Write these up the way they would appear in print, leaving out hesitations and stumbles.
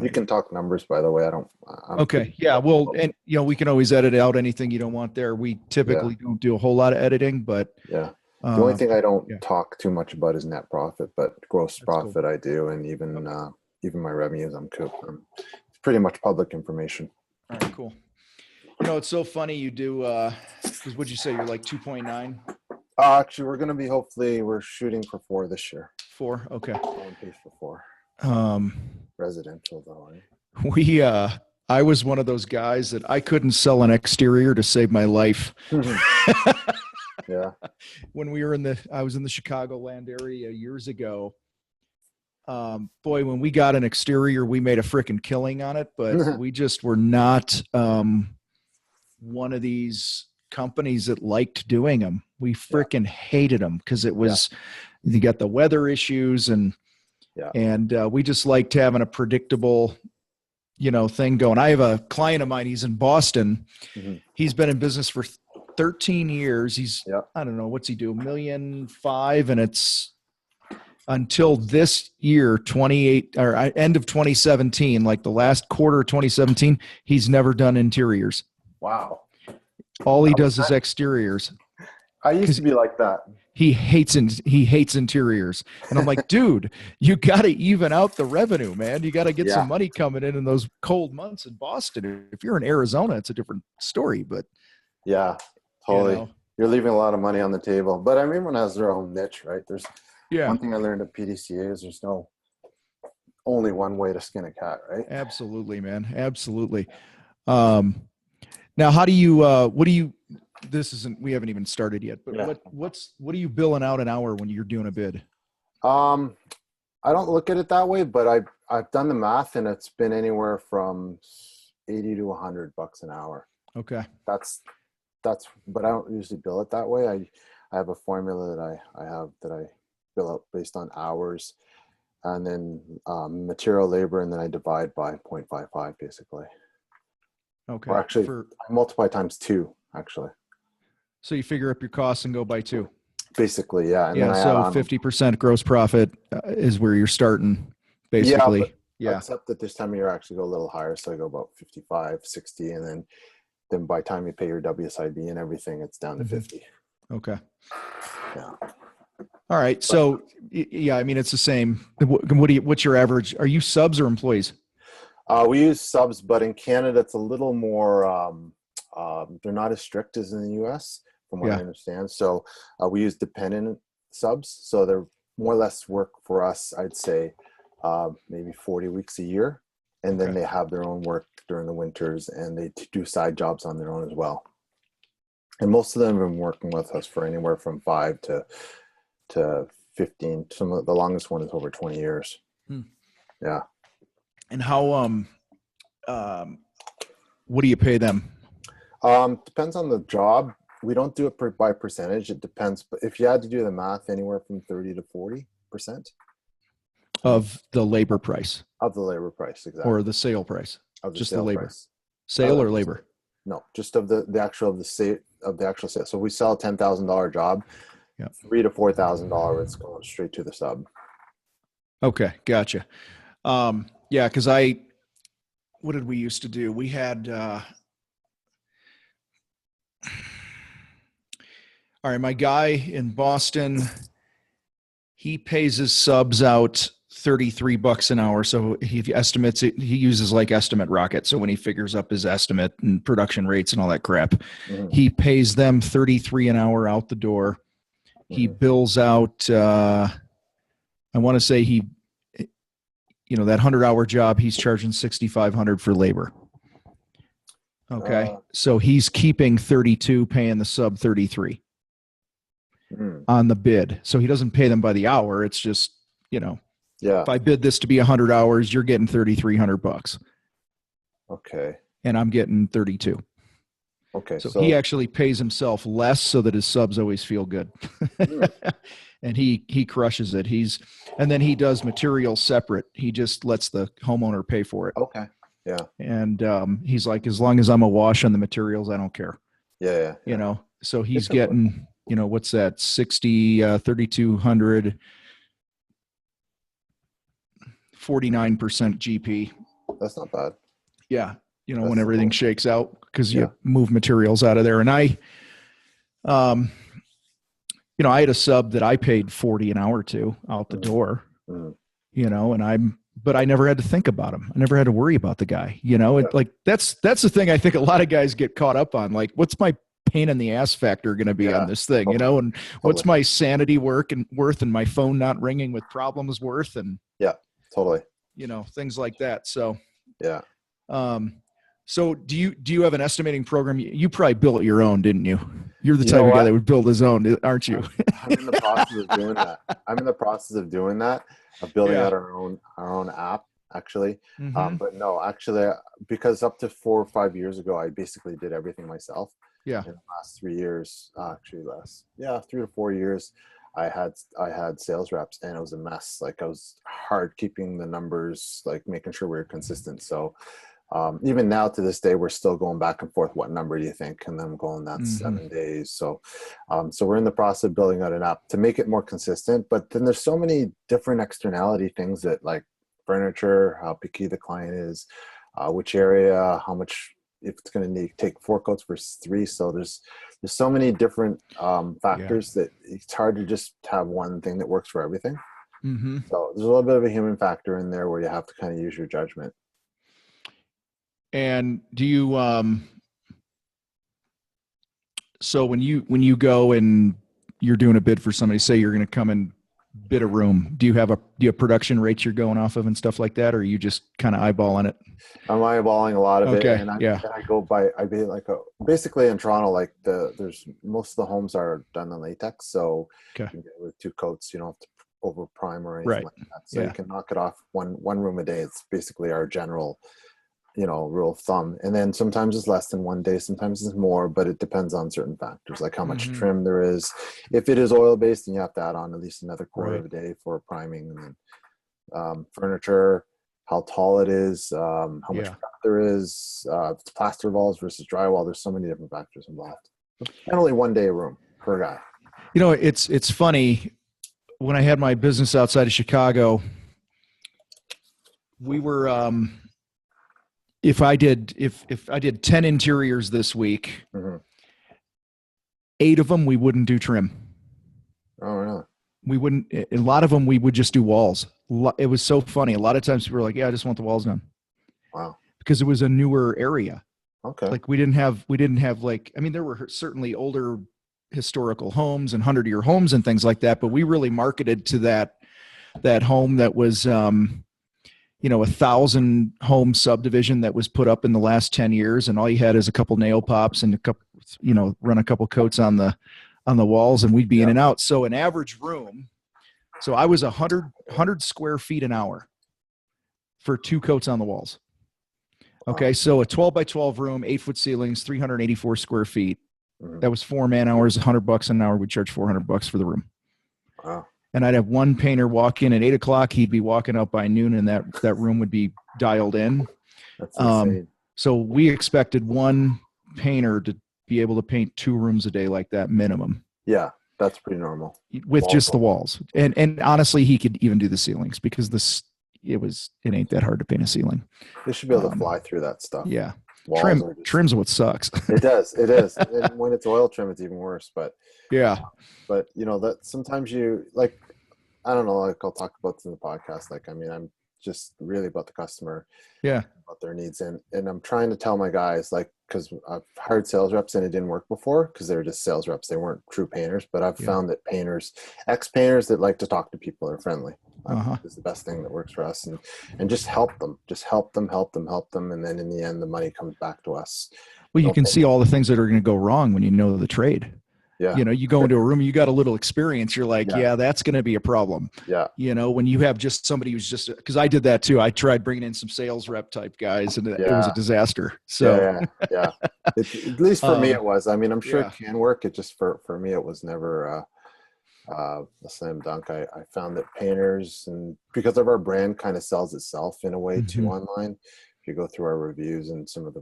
You can talk numbers, by the way. I'm Okay. Yeah. Well, and we can always edit out anything you don't want there. We typically don't do a whole lot of editing, but yeah. The only thing I don't yeah. talk too much about is net profit, but gross profit cool. I do, and even my revenues it's pretty much public information. All right, cool. It's so funny you do because what'd you say, you're like 2.9? Actually, we're shooting for 4 this year. 4, okay. On pace for 4. Residential though, right? I was one of those guys that I couldn't sell an exterior to save my life. Yeah. When I was in the Chicagoland area years ago. Boy, when we got an exterior, we made a freaking killing on it, but we just were not one of these companies that liked doing them. We freaking hated them because it was, you got the weather issues and we just liked having a predictable, thing going. I have a client of mine, he's in Boston. Mm-hmm. He's been in business for 13 years. He's, I don't know, what's he do? $1.5 million. And it's until this year, end of 2017, like the last quarter of 2017, he's never done interiors. Wow. All he does is exteriors. I used to be like that. He hates interiors. And I'm like, dude, you got to even out the revenue, man. You got to get some money coming in those cold months in Boston. If you're in Arizona, it's a different story, but yeah, totally. You're leaving a lot of money on the table, but everyone has their own niche, right? There's one thing I learned at PDCA is there's no only one way to skin a cat, right? Absolutely, man. Absolutely. Now, how do you, we haven't even started yet, but what are you billing out an hour when you're doing a bid? I don't look at it that way, but I've done the math and it's been anywhere from 80 to $100 an hour. Okay. That's, but I don't usually bill it that way. I have a formula that I bill out based on hours and then material labor, and then I divide by 0.55 basically. Okay. Or actually I multiply times 2 actually. So you figure up your costs and go by 2. Basically, yeah. And then so 50% gross profit is where you're starting, basically. Yeah. Except that this time of year I actually go a little higher, so I go about 55, 60, and then by the time you pay your WSIB and everything, it's down to 50. Okay. Yeah. All right. So I mean, it's the same. What's your average? Are you subs or employees? We use subs, but in Canada, it's a little more, they're not as strict as in the US, from what I understand. So we use dependent subs. So they're more or less work for us, I'd say, maybe 40 weeks a year. And then they have their own work during the winters, and they do side jobs on their own as well. And most of them have been working with us for anywhere from 5 to 15. Some of the longest one is over 20 years. Yeah. And how, what do you pay them? Depends on the job. We don't do it by percentage. It depends. But if you had to do the math, anywhere from 30 to 40% of the labor price. Of the labor price, exactly. Or the sale price. Just the labor. Price. Sale or labor? No, just of the actual sale. So if we sell a $10,000 job, $3,000 to $4,000, it's going straight to the sub. Okay, gotcha. Yeah, because what did we used to do? We had, all right, my guy in Boston, he pays his subs out $33 an hour. So he estimates it, he uses like Estimate Rocket. So when he figures up his estimate and production rates and all that crap, he pays them $33 an hour out the door. He bills out, I want to say that 100-hour job, he's charging $6,500 for labor. Okay. So he's keeping 32, paying the sub 33 on the bid. So he doesn't pay them by the hour. It's just, if I bid this to be 100 hours, you're getting $3,300. Okay. And I'm getting 32. Okay. So he actually pays himself less so that his subs always feel good. And he crushes it. And then he does materials separate. He just lets the homeowner pay for it. Okay. Yeah. And he's like, as long as I'm a wash on the materials, I don't care. Yeah. So he's getting, what's that? 60, 3,200, 49% GP. That's not bad. Yeah. That's When everything cool. shakes out, because you move materials out of there. And I had a sub that I paid $40 an hour to out the door, but I never had to think about him. I never had to worry about the guy, like that's the thing. I think a lot of guys get caught up on, like, what's my pain in the ass factor going to be on this thing, and what's my sanity worth and my phone not ringing with problems worth, and things like that. So, so do you have an estimating program? You probably built your own, didn't you? You're the type of guy that would build his own, aren't you? I'm in the process of doing that. Of building out our own app, actually. But no, actually, because up to 4 or 5 years ago, I basically did everything myself. Yeah. In the last 3 years, 3 to 4 years, I had sales reps, and it was a mess. Like, I was hard keeping the numbers, like making sure we were consistent. So even now to this day, we're still going back and forth. What number do you think? And then I'm going, that's 7 days. So, so we're in the process of building out an app to make it more consistent. But then there's so many different externality things, that like furniture, how picky the client is, which area, how much, if it's going to take 4 coats versus 3. So there's so many different factors that it's hard to just have one thing that works for everything. So there's a little bit of a human factor in there where you have to kind of use your judgment. And do you, so when you go and you're doing a bid for somebody, say you're going to come and bid a room, do you have production rates you're going off of and stuff like that? Or are you just kind of eyeballing it? I'm eyeballing a lot of it. And I go by, basically in Toronto, like there's most of the homes are done in latex. So you can get it with 2 coats, you don't have to over prime or anything like that. So you can knock it off one room a day. It's basically our general, rule of thumb. And then sometimes it's less than 1 day, sometimes it's more, but it depends on certain factors, like how much trim there is. If it is oil based, then you have to add on at least another quarter of a day for priming. And then furniture, how tall it is, how much prep there is, if it's plaster walls versus drywall. There's so many different factors involved. And only 1 day a room per guy. It's funny, when I had my business outside of Chicago, we were if I did 10 interiors this week, 8 of them we wouldn't do trim. Oh, really? We wouldn't. A lot of them we would just do walls. It was so funny. A lot of times people were like, "Yeah, I just want the walls done." Wow. Because it was a newer area. Okay. Like we didn't have like, I mean, there were certainly older historical homes and 100-year homes and things like that, but we really marketed to that home that was 1,000 home subdivision that was put up in the last 10 years. And all you had is a couple nail pops and a couple, run a couple coats on the walls, and we'd be in and out. So an average room. So I was 100 square feet an hour for 2 coats on the walls. Okay. So a 12 by 12 room, 8-foot ceilings, 384 square feet. That was 4 man hours, $100 an hour. We'd charge $400 for the room. Wow. And I'd have one painter walk in at 8 o'clock. He'd be walking out by noon, and that room would be dialed in. That's insane. So we expected one painter to be able to paint 2 rooms a day like that minimum. Yeah, that's pretty normal. With just the walls. And honestly, he could even do the ceilings, because it ain't that hard to paint a ceiling. They should be able to fly through that stuff. Yeah. Trim's what sucks. It does. And when it's oil trim, it's even worse. But yeah. But that sometimes you, like, I don't know, like I'll talk about this in the podcast. Like, I mean, I'm just really about the customer. Yeah. About their needs. And I'm trying to tell my guys, like, because I've hired sales reps and it didn't work before because they were just sales reps. They weren't true painters. But I've found that ex-painters that like to talk to people are friendly. Is the best thing that works for us. And just help them. Just help them. And then in the end, the money comes back to us. Well, you can see all the things that are going to go wrong when you know the trade. Yeah. You go into a room, you got a little experience. You're like, that's going to be a problem. Yeah. When you have just somebody who's just, because I did that too. I tried bringing in some sales rep type guys, and it was a disaster. So at least for me, it was. I mean, I'm sure it can work. It just for me, it was never a slam dunk. I found that painters, and because of our brand, kind of sells itself in a way too online. You go through our reviews and some of the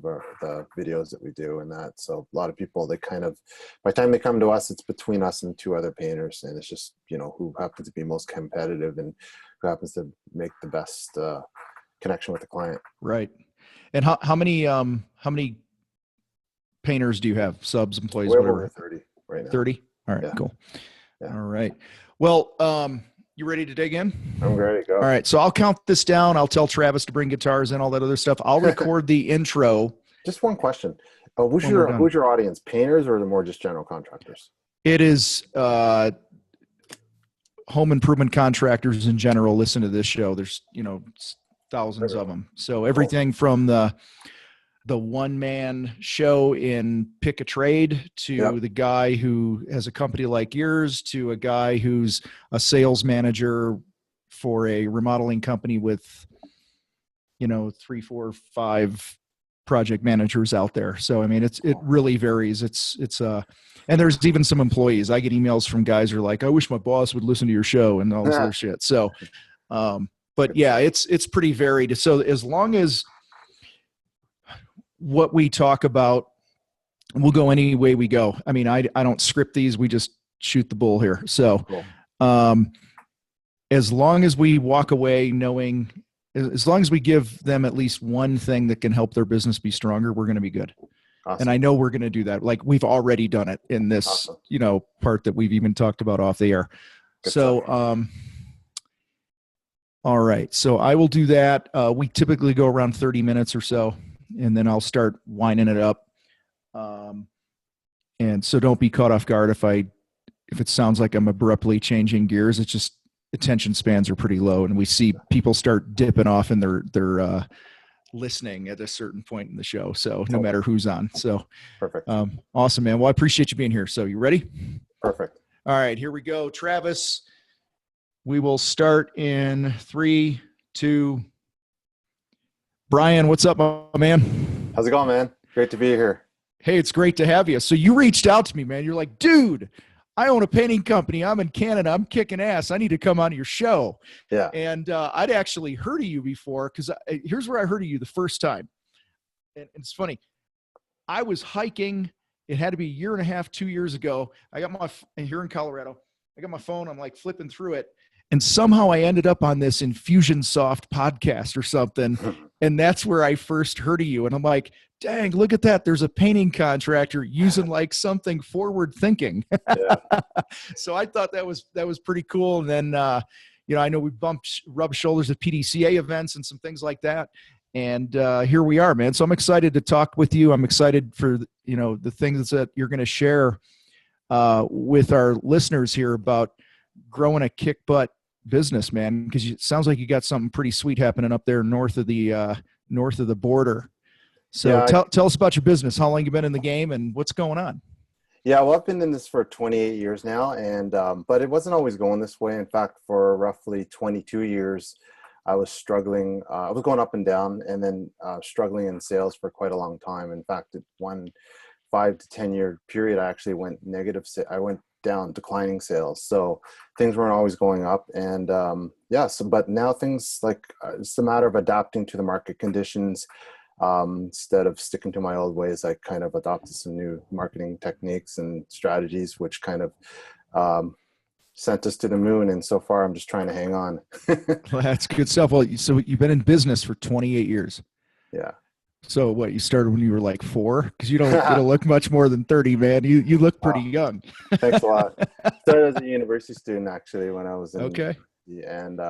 videos that we do and that. So a lot of people, they kind of, by the time they come to us, it's between us and 2 other painters. And it's just, who happens to be most competitive and who happens to make the best connection with the client. Right. And how many painters do you have? Subs, employees, We're whatever. over 30 right now. 30. All right, Yeah. cool. Yeah. All right. Well, you ready to dig in? I'm ready to go. All right. So I'll count this down. I'll tell Travis to bring guitars and all that other stuff. I'll record the intro. Just one question. Who's your audience? Painters or the more just general contractors? It is home improvement contractors in general listen to this show. There's, thousands of them. So everything from the one-man show in Pick a Trade to the guy who has a company like yours to a guy who's a sales manager for a remodeling company with, 3, 4, 5 project managers out there. So, I mean, it really varies. And there's even some employees. I get emails from guys who are like, I wish my boss would listen to your show and all this other shit. So, but yeah, it's pretty varied. So as long as what we talk about, we'll go any way we go. I mean, I don't script these. We just shoot the bull here. So, as long as we walk away knowing, as long as we give them at least one thing that can help their business be stronger, we're going to be good. Awesome. And I know we're going to do that. Like we've already done it in this, part that we've even talked about off the air. Good stuff. All right. So I will do that. We typically go around 30 minutes or so, and then I'll start winding it up. And so don't be caught off guard if it sounds like I'm abruptly changing gears. It's just attention spans are pretty low, and we see people start dipping off in their listening at a certain point in the show. So no matter who's on. So perfect. Awesome, man. Well, I appreciate you being here. So you ready? Perfect. All right, here we go. Travis, we will start in 3, 2. Brian, what's up, my man? How's it going, man? Great to be here. Hey, it's great to have you. So you reached out to me, man. You're like, dude, I own a painting company. I'm in Canada. I'm kicking ass. I need to come on your show. Yeah. And I'd actually heard of you before because here's where I heard of you the first time. And it's funny. I was hiking. It had to be a year and a half, 2 years ago. I got here in Colorado. I got my phone. I'm like flipping through it. And somehow I ended up on this Infusionsoft podcast or something. And that's where I first heard of you. And I'm like, dang, look at that. There's a painting contractor using like something forward thinking. Yeah. So I thought that was pretty cool. And then, I know we rubbed shoulders at PDCA events and some things like that. And here we are, man. So I'm excited to talk with you. I'm excited for, the things that you're going to share with our listeners here about growing a kick butt business, man, because it sounds like you got something pretty sweet happening up there north of the border. So tell us about your business, how long you've been in the game and what's going on. Yeah, well, I've been in this for 28 years now, and but it wasn't always going this way. In fact, for roughly 22 years, I was struggling. I was going up and down, and then struggling in sales for quite a long time. In fact, one 5 to 10 year period, I actually went negative. I went down, declining sales. So things weren't always going up. And but now things like it's a matter of adapting to the market conditions. Instead of sticking to my old ways, I kind of adopted some new marketing techniques and strategies, which kind of sent us to the moon. And so far, I'm just trying to hang on. Well, that's good stuff. Well, so you've been in business for 28 years. Yeah. So what, you started when you were like 4? Because you don't look much more than 30, man. You look pretty young. Thanks a lot. Started as a university student, actually, when I was in okay. And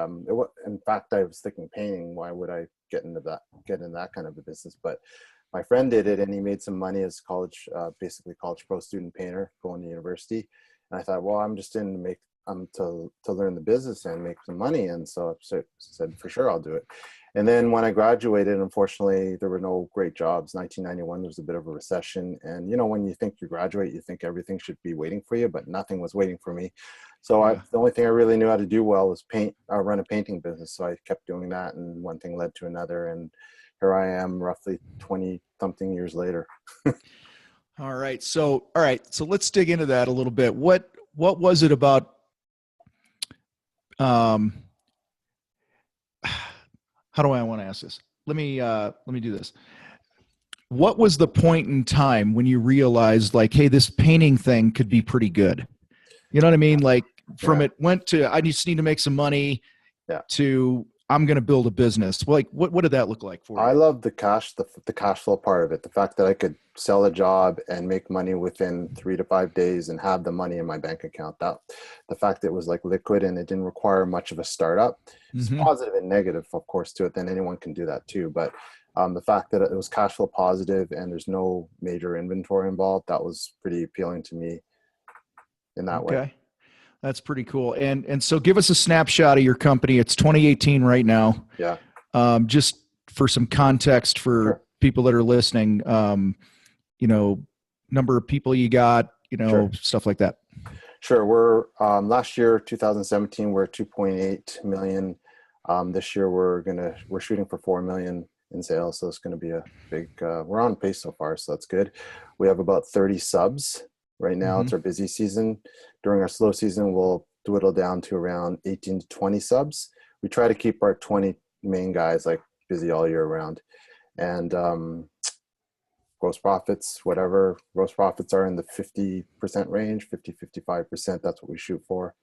in fact, I was thinking painting. Why would I get into that kind of a business? But my friend did it, and he made some money as basically college pro student painter going to university. And I thought, well, I'm just in to learn the business and make some money. And so I said, for sure, I'll do it. And then when I graduated, unfortunately, there were no great jobs. 1991, there was a bit of a recession. And, when you think you graduate, you think everything should be waiting for you, but nothing was waiting for me. So the only thing I really knew how to do well was run a painting business. So I kept doing that, and one thing led to another. And here I am roughly 20-something years later. All right. So let's dig into that a little bit. What was it about, how do I want to ask this? Let me do this. What was the point in time when you realized like, hey, this painting thing could be pretty good? You know what I mean? Like it went to, I just need to make some money to, I'm going to build a business. Like, what did that look like for you? I love the cash flow part of it. The fact that I could sell a job and make money within 3 to 5 days and have the money in my bank account. That the fact that it was like liquid and it didn't require much of a startup. It's positive and negative, of course, to it. Then anyone can do that too. But the fact that it was cash flow positive and there's no major inventory involved, that was pretty appealing to me in that way. Okay. That's pretty cool. And so give us a snapshot of your company. It's 2018 right now. Yeah. Just for some context for people that are listening, number of people you got, stuff like that. Sure. We're last year, 2017, we're at 2.8 million. This year we're shooting for 4 million in sales. So it's going to be a big, we're on pace so far. So that's good. We have about 30 subs right now. It's our busy season. During our slow season, we'll dwindle down to around 18 to 20 subs. We try to keep our 20 main guys like busy all year round. And gross profits, whatever gross profits are in the 50% range, 55%, that's what we shoot for.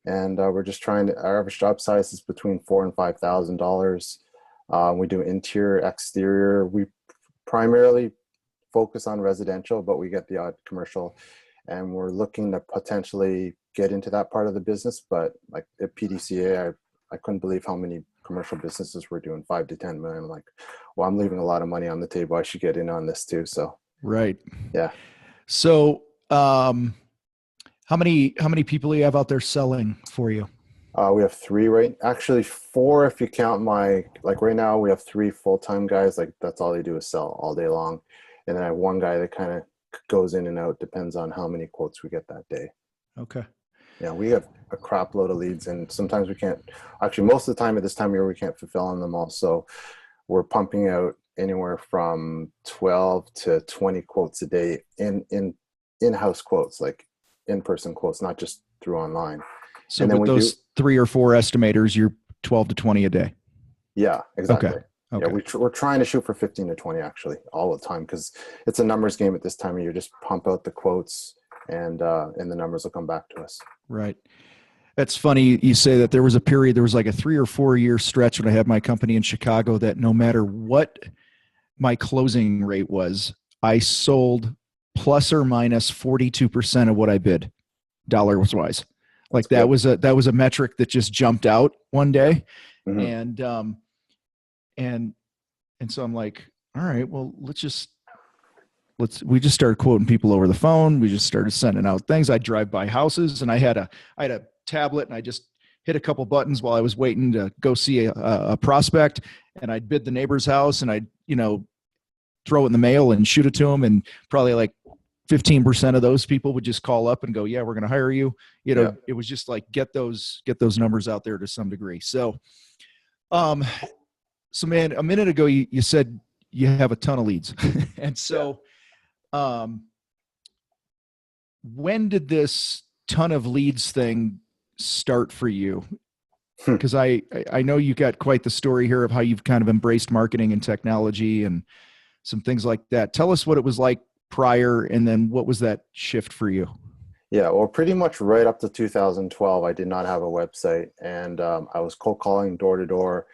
And we're just trying to, our average job size is between $4,000 and $5,000. We do interior, exterior. We primarily focus on residential, but we get the odd commercial, and we're looking to potentially get into that part of the business. But like at PDCA, I couldn't believe how many commercial businesses were doing 5 to 10 million. I'm like, well, I'm leaving a lot of money on the table. I should get in on this too. So, right. Yeah. So, how many people do you have out there selling for you? We have 3 actually 4 if you count like right now we have 3 full-time guys. Like that's all they do is sell all day long. And then I have 1 guy that kind of goes in and out, depends on how many quotes we get that day. Okay. Yeah, we have a crap load of leads, and sometimes we can't, actually most of the time at this time of year, we can't fulfill on them all. So we're pumping out anywhere from 12 to 20 quotes a day in-house quotes, like in-person quotes, not just through online. So and then with those 3 or 4 estimators, you're 12 to 20 a day. Yeah, exactly. Okay. Yeah, we're trying to shoot for 15 to 20 actually all the time, because it's a numbers game at this time of year. Just pump out the quotes and the numbers will come back to us. Right. That's funny. You say that there was a period, there was like a 3 or 4 year stretch when I had my company in Chicago that no matter what my closing rate was, I sold plus or minus 42% of what I bid, dollars wise. Like that was a metric that just jumped out one day. And so I'm like, all right, well, we just started quoting people over the phone. We just started sending out things. I'd drive by houses, and I had a tablet, and I just hit a couple buttons while I was waiting to go see a prospect, and I'd bid the neighbor's house, and I'd, throw it in the mail and shoot it to them. And probably like 15% of those people would just call up and go, yeah, we're going to hire you. It was just like, get those numbers out there to some degree. So, man, a minute ago, you said you have a ton of leads. And so, when did this ton of leads thing start for you? Because I know you got quite the story here of how you've kind of embraced marketing and technology and some things like that. Tell us what it was like prior, and then what was that shift for you? Yeah, well, pretty much right up to 2012, I did not have a website, and I was cold calling door to door.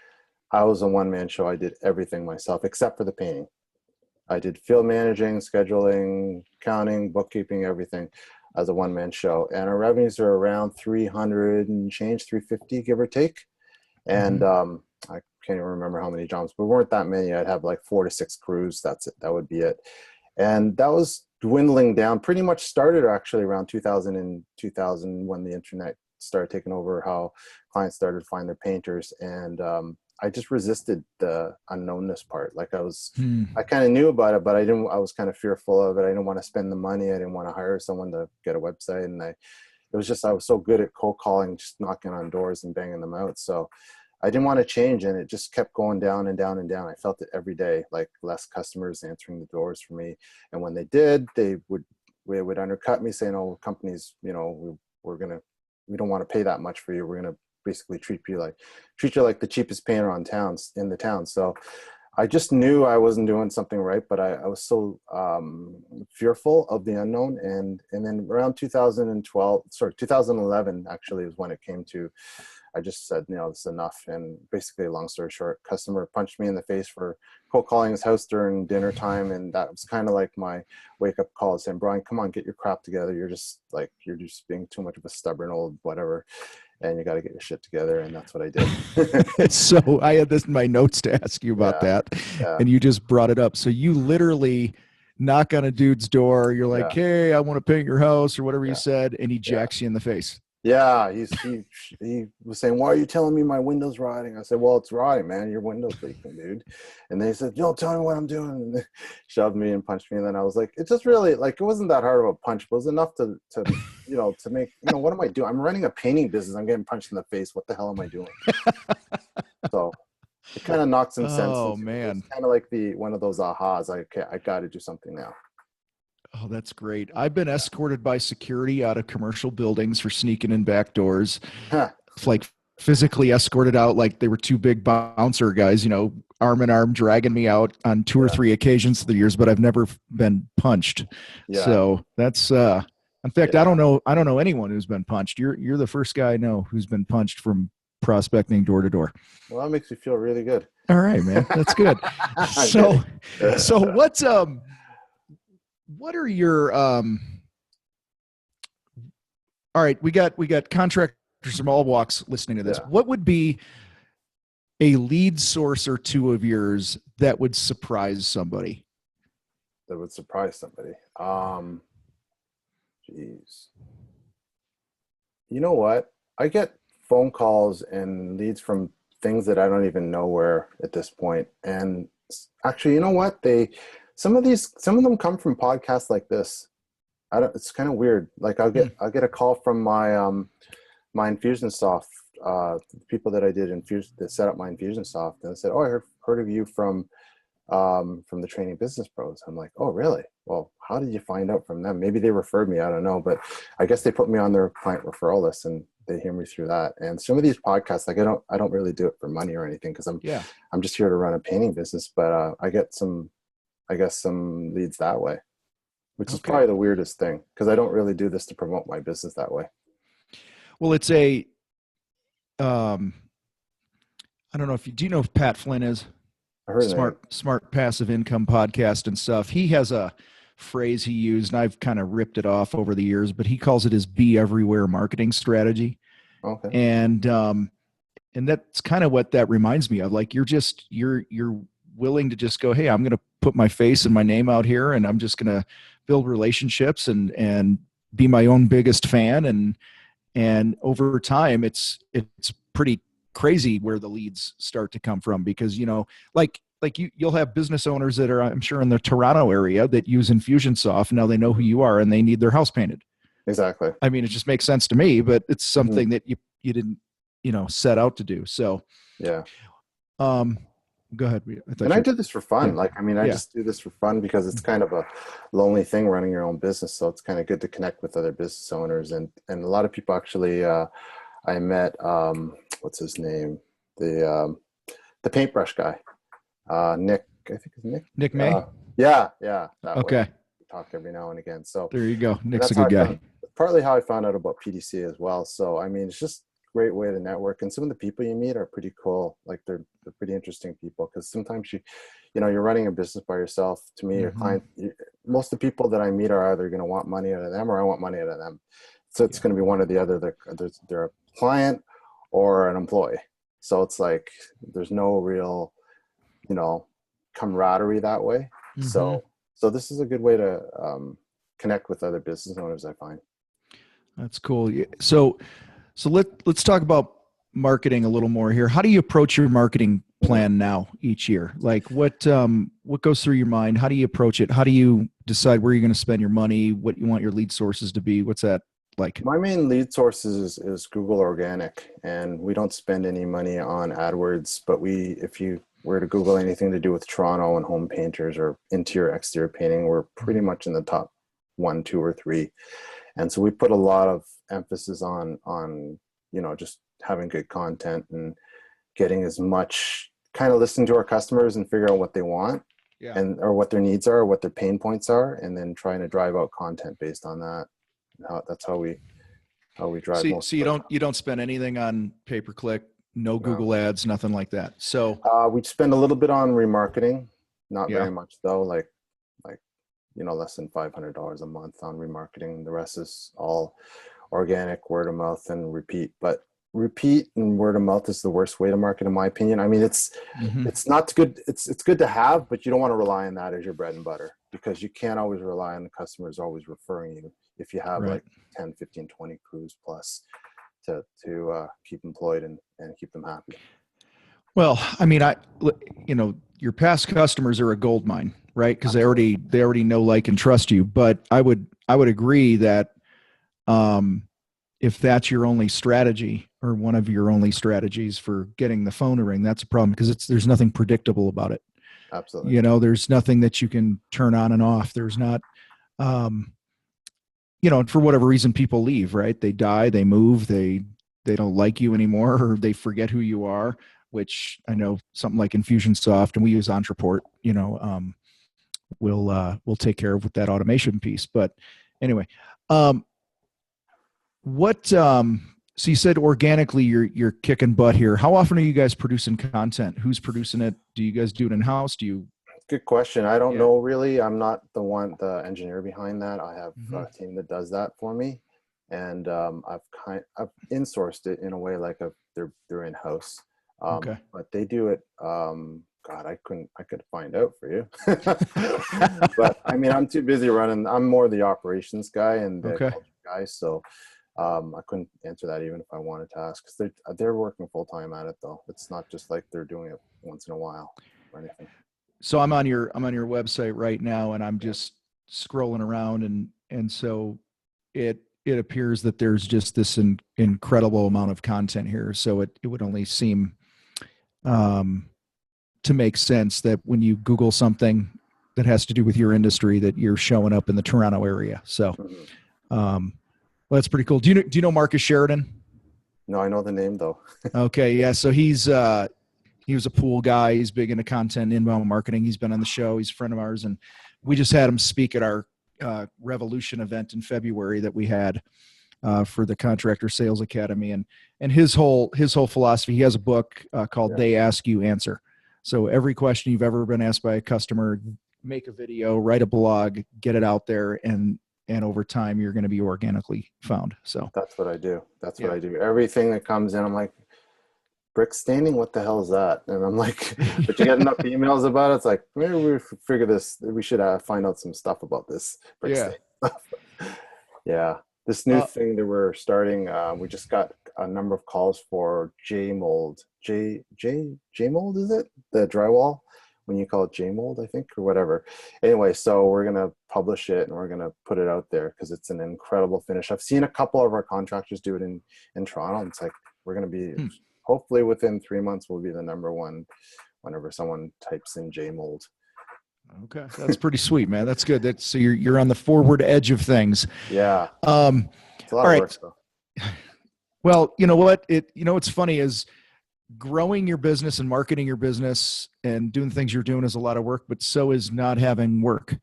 I was a one-man show. I did everything myself except for the painting. I did field managing, scheduling, counting, bookkeeping, everything as a one-man show. And our revenues are around 300 and change, 350, give or take. And I can't even remember how many jobs, but we weren't that many. I'd have like 4 to 6 crews. That's it. That would be it. And that was dwindling down. Pretty much started actually around 2000 when the internet started taking over, how clients started to find their painters. And I just resisted the unknownness part. Like I kind of knew about it, but I was kind of fearful of it. I didn't want to spend the money. I didn't want to hire someone to get a website. And I was so good at cold calling, just knocking on doors and banging them out. So I didn't want to change, and it just kept going down and down and down. I felt it every day, like less customers answering the doors for me. And when they did, they would undercut me, saying, "Oh, companies, we don't want to pay that much for you. We're going to basically treat you like the cheapest painter in the town." So I just knew I wasn't doing something right, but I was so fearful of the unknown. And then around 2011 actually is when it came to I just said, this is enough. And basically, long story short, customer punched me in the face for cold calling his house during dinner time. And that was kind of like my wake up call, saying, Brian, come on, get your crap together. You're just being too much of a stubborn old whatever. And you got to get your shit together. And that's what I did. So I had this in my notes to ask you about that. Yeah. And you just brought it up. So you literally knock on a dude's door. You're like, hey, I want to paint your house or whatever you said. And he jacks you in the face. Yeah. He was saying, why are you telling me my window's rotting? I said, well, it's rotting, man. Your window's leaking, dude. And they said, don't tell me what I'm doing. And they shoved me and punched me. And then I was like, it just really, like, it wasn't that hard of a punch, but it was enough to make, what am I doing? I'm running a painting business. I'm getting punched in the face. What the hell am I doing? So it kind of knocked some sense. Oh, man. It's kind of like one of those ahas. I got to do something now. Oh, that's great. I've been escorted by security out of commercial buildings for sneaking in back doors. Like physically escorted out, like they were two big bouncer guys, arm in arm, dragging me out on 2 or 3 occasions through the years, but I've never been punched. Yeah. So that's, in fact, I don't know anyone who's been punched. You're the first guy I know who's been punched from prospecting door to door. Well, that makes me feel really good. All right, man. That's good. So what are your, all right, we got contractors from all walks listening to this. Yeah. What would be a lead source or two of yours that would surprise somebody? That would surprise somebody. Jeez. You know what? I get phone calls and leads from things that I don't even know where at this point. And actually, you know what? Some of them come from podcasts like this. It's kind of weird. Like I'll get a call from my Infusionsoft, the people that I did that set up my Infusionsoft, and they said, "Oh, I heard of you from the Training Business Pros." I'm like, "Oh, really? Well, how did you find out from them?" Maybe they referred me. I don't know, but I guess they put me on their client referral list, and they hear me through that. And some of these podcasts, like I don't really do it for money or anything, because I'm just here to run a painting business. But I get some leads that way, which is probably the weirdest thing, because I don't really do this to promote my business that way. Well, it's I don't know do you know who Pat Flynn is? I heard Smart Passive Income podcast and stuff. He has a phrase he used, and I've kind of ripped it off over the years, but he calls it his be everywhere marketing strategy. Okay. And that's kind of what that reminds me of. Like you're willing to just go, hey, I'm going to put my face and my name out here, and I'm just going to build relationships and be my own biggest fan. And over time, it's pretty crazy where the leads start to come from, because, you'll have business owners that are, I'm sure, in the Toronto area that use Infusionsoft. Now they know who you are and they need their house painted. Exactly. I mean, it just makes sense to me, but it's something that you didn't, set out to do. So, yeah. Go ahead. I did this for fun. I just do this for fun because it's kind of a lonely thing running your own business. So it's kind of good to connect with other business owners. And a lot of people actually, I met, what's his name? The paintbrush guy, Nick, I think it's Nick. Nick May? Yeah. That okay. Way. We talk every now and again. So there you go. Nick's a good guy. Partly how I found out about PDC as well. So, it's just great way to network, and some of the people you meet are pretty cool. Like they're pretty interesting people, because sometimes you're running a business by yourself. To me, your client, most of the people that I meet are either going to want money out of them, or I want money out of them. So it's going to be one or the other. They're a client or an employee. So it's like there's no real, camaraderie that way. So this is a good way to connect with other business owners, I find. That's cool. So let's talk about marketing a little more here. How do you approach your marketing plan now each year? Like what goes through your mind? How do you approach it? How do you decide where you're going to spend your money? What you want your lead sources to be? What's that like? My main lead sources is Google Organic, and we don't spend any money on AdWords, but if you were to Google anything to do with Toronto and home painters or interior exterior painting, we're pretty much in the top 1, 2, or 3. And so we put a lot of emphasis on just having good content and getting as much, kind of listening to our customers and figure out what they want or what their needs are, what their pain points are, and then trying to drive out content based on that. That's how we Oh, we drive See, most so of it. you don't spend anything on pay-per-click, no Google ads, nothing like that. So We spend a little bit on remarketing, not yeah, very much though, like less than $500 a month on remarketing. The rest is all organic, word of mouth, and repeat. But repeat and word of mouth is the worst way to market, in my opinion. I mean, it's not good. It's good to have, but you don't want to rely on that as your bread and butter, because you can't always rely on the customers always referring you if you have right. like 10, 15, 20 crews plus to keep employed and keep them happy. Well, I mean, your past customers are a gold mine, right? Because they already know, like, and trust you. But I would agree that if that's your only strategy or one of your only strategies for getting the phone to ring, that's a problem, because there's nothing predictable about it. Absolutely. There's nothing that you can turn on and off. There's not, and for whatever reason, people leave, right? They die, they move, they don't like you anymore, or they forget who you are, which I know something like Infusionsoft, and we use Entreport, we'll take care of with that automation piece. But anyway, so you said organically you're kicking butt here. How often are you guys producing content? Who's producing it? Do you guys do it in-house? Good question. I don't know really. I'm not the engineer behind that. I have a team that does that for me, and I've insourced it in a way, like they're in-house. Okay. But they do it. God, I could find out for you. But I mean, I'm too busy running. I'm more the operations guy and the culture guy, so I couldn't answer that even if I wanted to ask, because they're working full time at it though. It's not just like they're doing it once in a while or anything. So I'm on your website right now, and I'm just scrolling around, and so it appears that there's just this incredible amount of content here. So it would only seem to make sense that when you Google something that has to do with your industry, that you're showing up in the Toronto area. So well, that's pretty cool. Do you know Marcus Sheridan? No, I know the name though. Okay, yeah. So he was a pool guy. He's big into content, inbound marketing. He's been on the show. He's a friend of ours, and we just had him speak at our Revolution event in February that we had for the Contractor Sales Academy. And his whole philosophy, he has a book called They Ask You Answer. So every question you've ever been asked by a customer, make a video, write a blog, get it out there, and over time you're going to be organically found. So that's what I do. What I do. Everything that comes in, I'm like, brick staining, what the hell is that? And I'm like, but you get enough emails about it, it's like, maybe we figure this, we should find out some stuff about this brick stain stuff. Yeah, this new thing that we're starting, we just got a number of calls for J-mold. J-mold, is it? The drywall, when you call it J-mold, I think, or whatever. Anyway, so we're going to publish it and we're going to put it out there because it's an incredible finish. I've seen a couple of our contractors do it in Toronto. And it's like, we're going to be, hopefully within 3 months, we'll be the number one whenever someone types in J-mold. Okay, that's pretty sweet, man. That's good. So you're on the forward edge of things. Yeah. It's a lot of work, though. Well, you know what? What's funny is growing your business and marketing your business and doing the things you're doing is a lot of work, but so is not having work.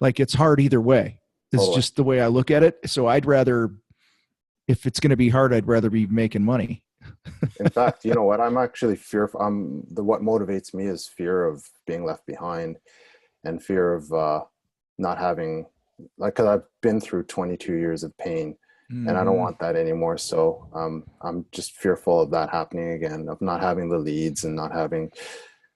Like, it's hard either way. It's just the way I look at it. So I'd rather, if it's going to be hard, I'd rather be making money. In fact, you know what? I'm actually fearful. What motivates me is fear of being left behind and fear of not having, like, cause I've been through 22 years of pain and I don't want that anymore. So I'm just fearful of that happening again, of not having the leads and not having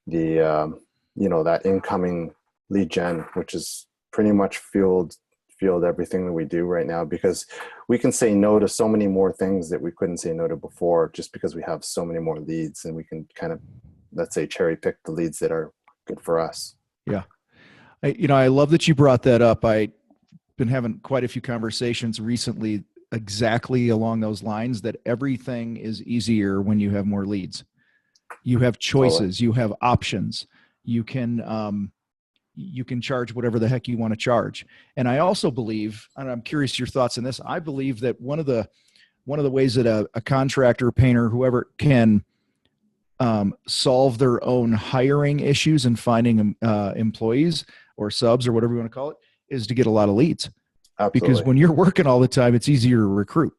the, that incoming lead gen, which is pretty much fueled everything that we do right now, because we can say no to so many more things that we couldn't say no to before, just because we have so many more leads and we can kind of, let's say, cherry pick the leads that are good for us. Yeah. I love that you brought that up. I've been having quite a few conversations recently exactly along those lines, that everything is easier when you have more leads. You have choices, you have options, you can charge whatever the heck you want to charge. And I also believe, and I'm curious your thoughts on this, I believe that one of the ways that a contractor, painter, whoever can solve their own hiring issues and finding employees or subs or whatever you want to call it, is to get a lot of leads. Because Absolutely. when you're working all the time, it's easier to recruit.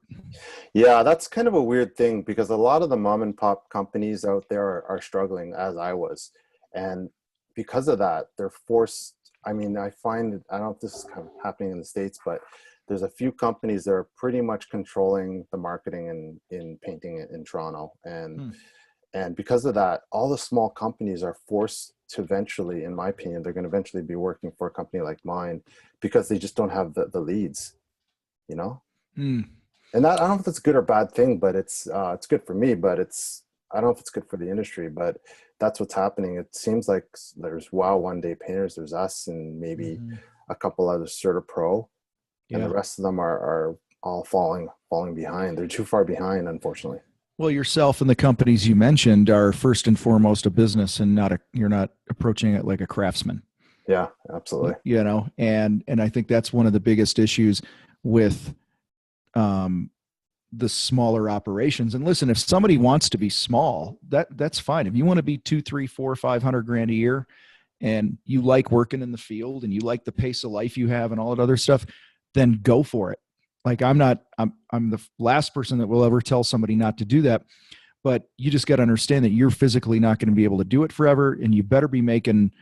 Yeah, that's kind of a weird thing because a lot of the mom and pop companies out there are struggling, as I was. And because of that, they're forced. I mean, I find, I don't know if this is kind of happening in the States, but there's a few companies that are pretty much controlling the marketing in painting in Toronto. And because of that, all the small companies are forced to eventually, in my opinion, they're going to eventually be working for a company like mine because they just don't have the leads, you know? Hmm. And that, I don't know if that's a good or bad thing, but it's good for me, but I don't know if it's good for the industry, but that's what's happening. It seems like there's One Day Painters, there's us, and maybe Mm-hmm. a couple others sort of pro, and the Yeah. rest of them are all falling behind. They're too far behind, unfortunately. Well, yourself and the companies you mentioned are first and foremost a business, and you're not approaching it like a craftsman. Yeah, absolutely. And I think that's one of the biggest issues with um, the smaller operations. And listen, if somebody wants to be small, that's fine. If you want to be 2, 3, 4, 500 grand a year, and you like working in the field and you like the pace of life you have and all that other stuff, then go for it. Like I'm the last person that will ever tell somebody not to do that, but you just got to understand that you're physically not going to be able to do it forever. And you better be making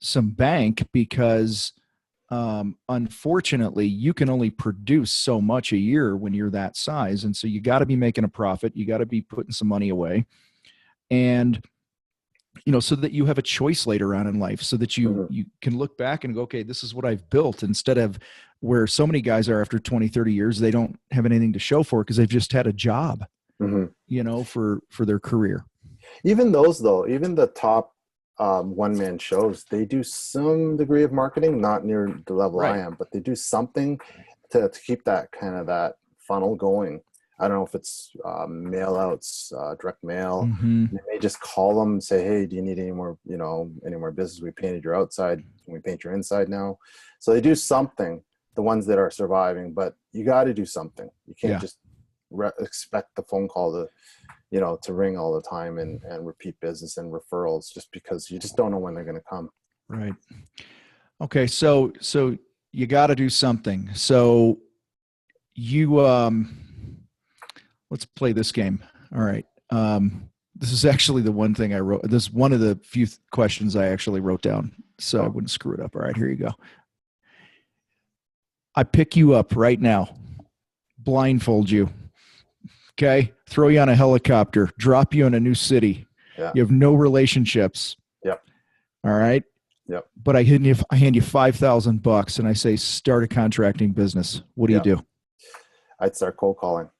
some bank because unfortunately you can only produce so much a year when you're that size. And so you got to be making a profit. You got to be putting some money away. And so that you have a choice later on in life, so that you can look back and go, okay, this is what I've built, instead of where so many guys are after 20, 30 years, they don't have anything to show for it because they've just had a job, for their career. Even those though, even the top one-man shows, they do some degree of marketing, not near the level I am, but they do something to keep that kind of that funnel going. I don't know if it's mail outs, direct mail. Mm-hmm. They may just call them and say, hey, do you need any more business? We painted your outside. Can we paint your inside now? So they do something, the ones that are surviving, but you got to do something. You can't just expect the phone call to ring all the time and repeat business and referrals, just because you just don't know when they're going to come. Right. Okay. So you got to do something. So you, let's play this game. All right. This is actually the one thing I wrote. This is one of the few questions I actually wrote down, so I wouldn't screw it up. All right, here you go. I pick you up right now, blindfold you, okay? Throw you on a helicopter, drop you in a new city. Yeah. You have no relationships. Yep. All right. Yep. But I hand you $5,000 and I say, start a contracting business. What do you do? I'd start cold calling.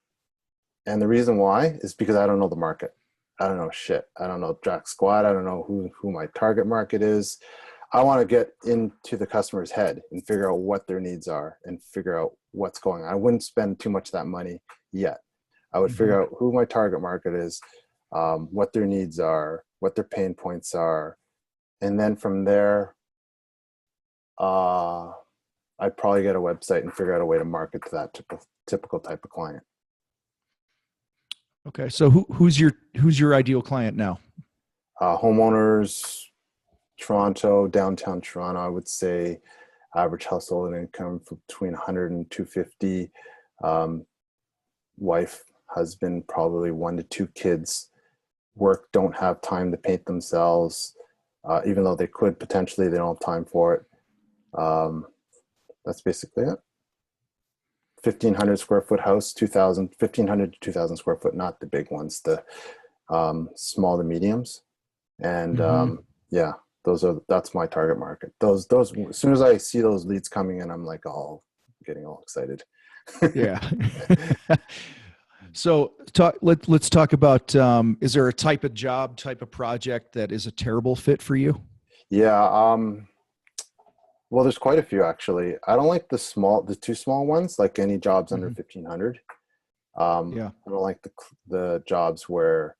And the reason why is because I don't know the market. I don't know shit. I don't know jack squat. I don't know who my target market is. I want to get into the customer's head and figure out what their needs are and figure out what's going on. I wouldn't spend too much of that money yet. I would figure out who my target market is, what their needs are, what their pain points are. And then from there, I'd probably get a website and figure out a way to market to that typical type of client. Okay. So who's your ideal client now? Homeowners, Toronto, downtown Toronto, I would say average household income between 100 and 250. Wife, husband, probably 1 to 2 kids. Work, don't have time to paint themselves. Even though they could potentially, they don't have time for it. That's basically it. 1,500 square foot house, 1,500 to 2,000 square foot, not the big ones, the small to mediums. And that's my target market. Those, as soon as I see those leads coming in, I'm like, getting all excited. Yeah. So let's talk about, is there a type of job, type of project that is a terrible fit for you? Yeah. Well, there's quite a few actually. I don't like the too small ones, like any jobs under 1,500. I don't like the jobs where,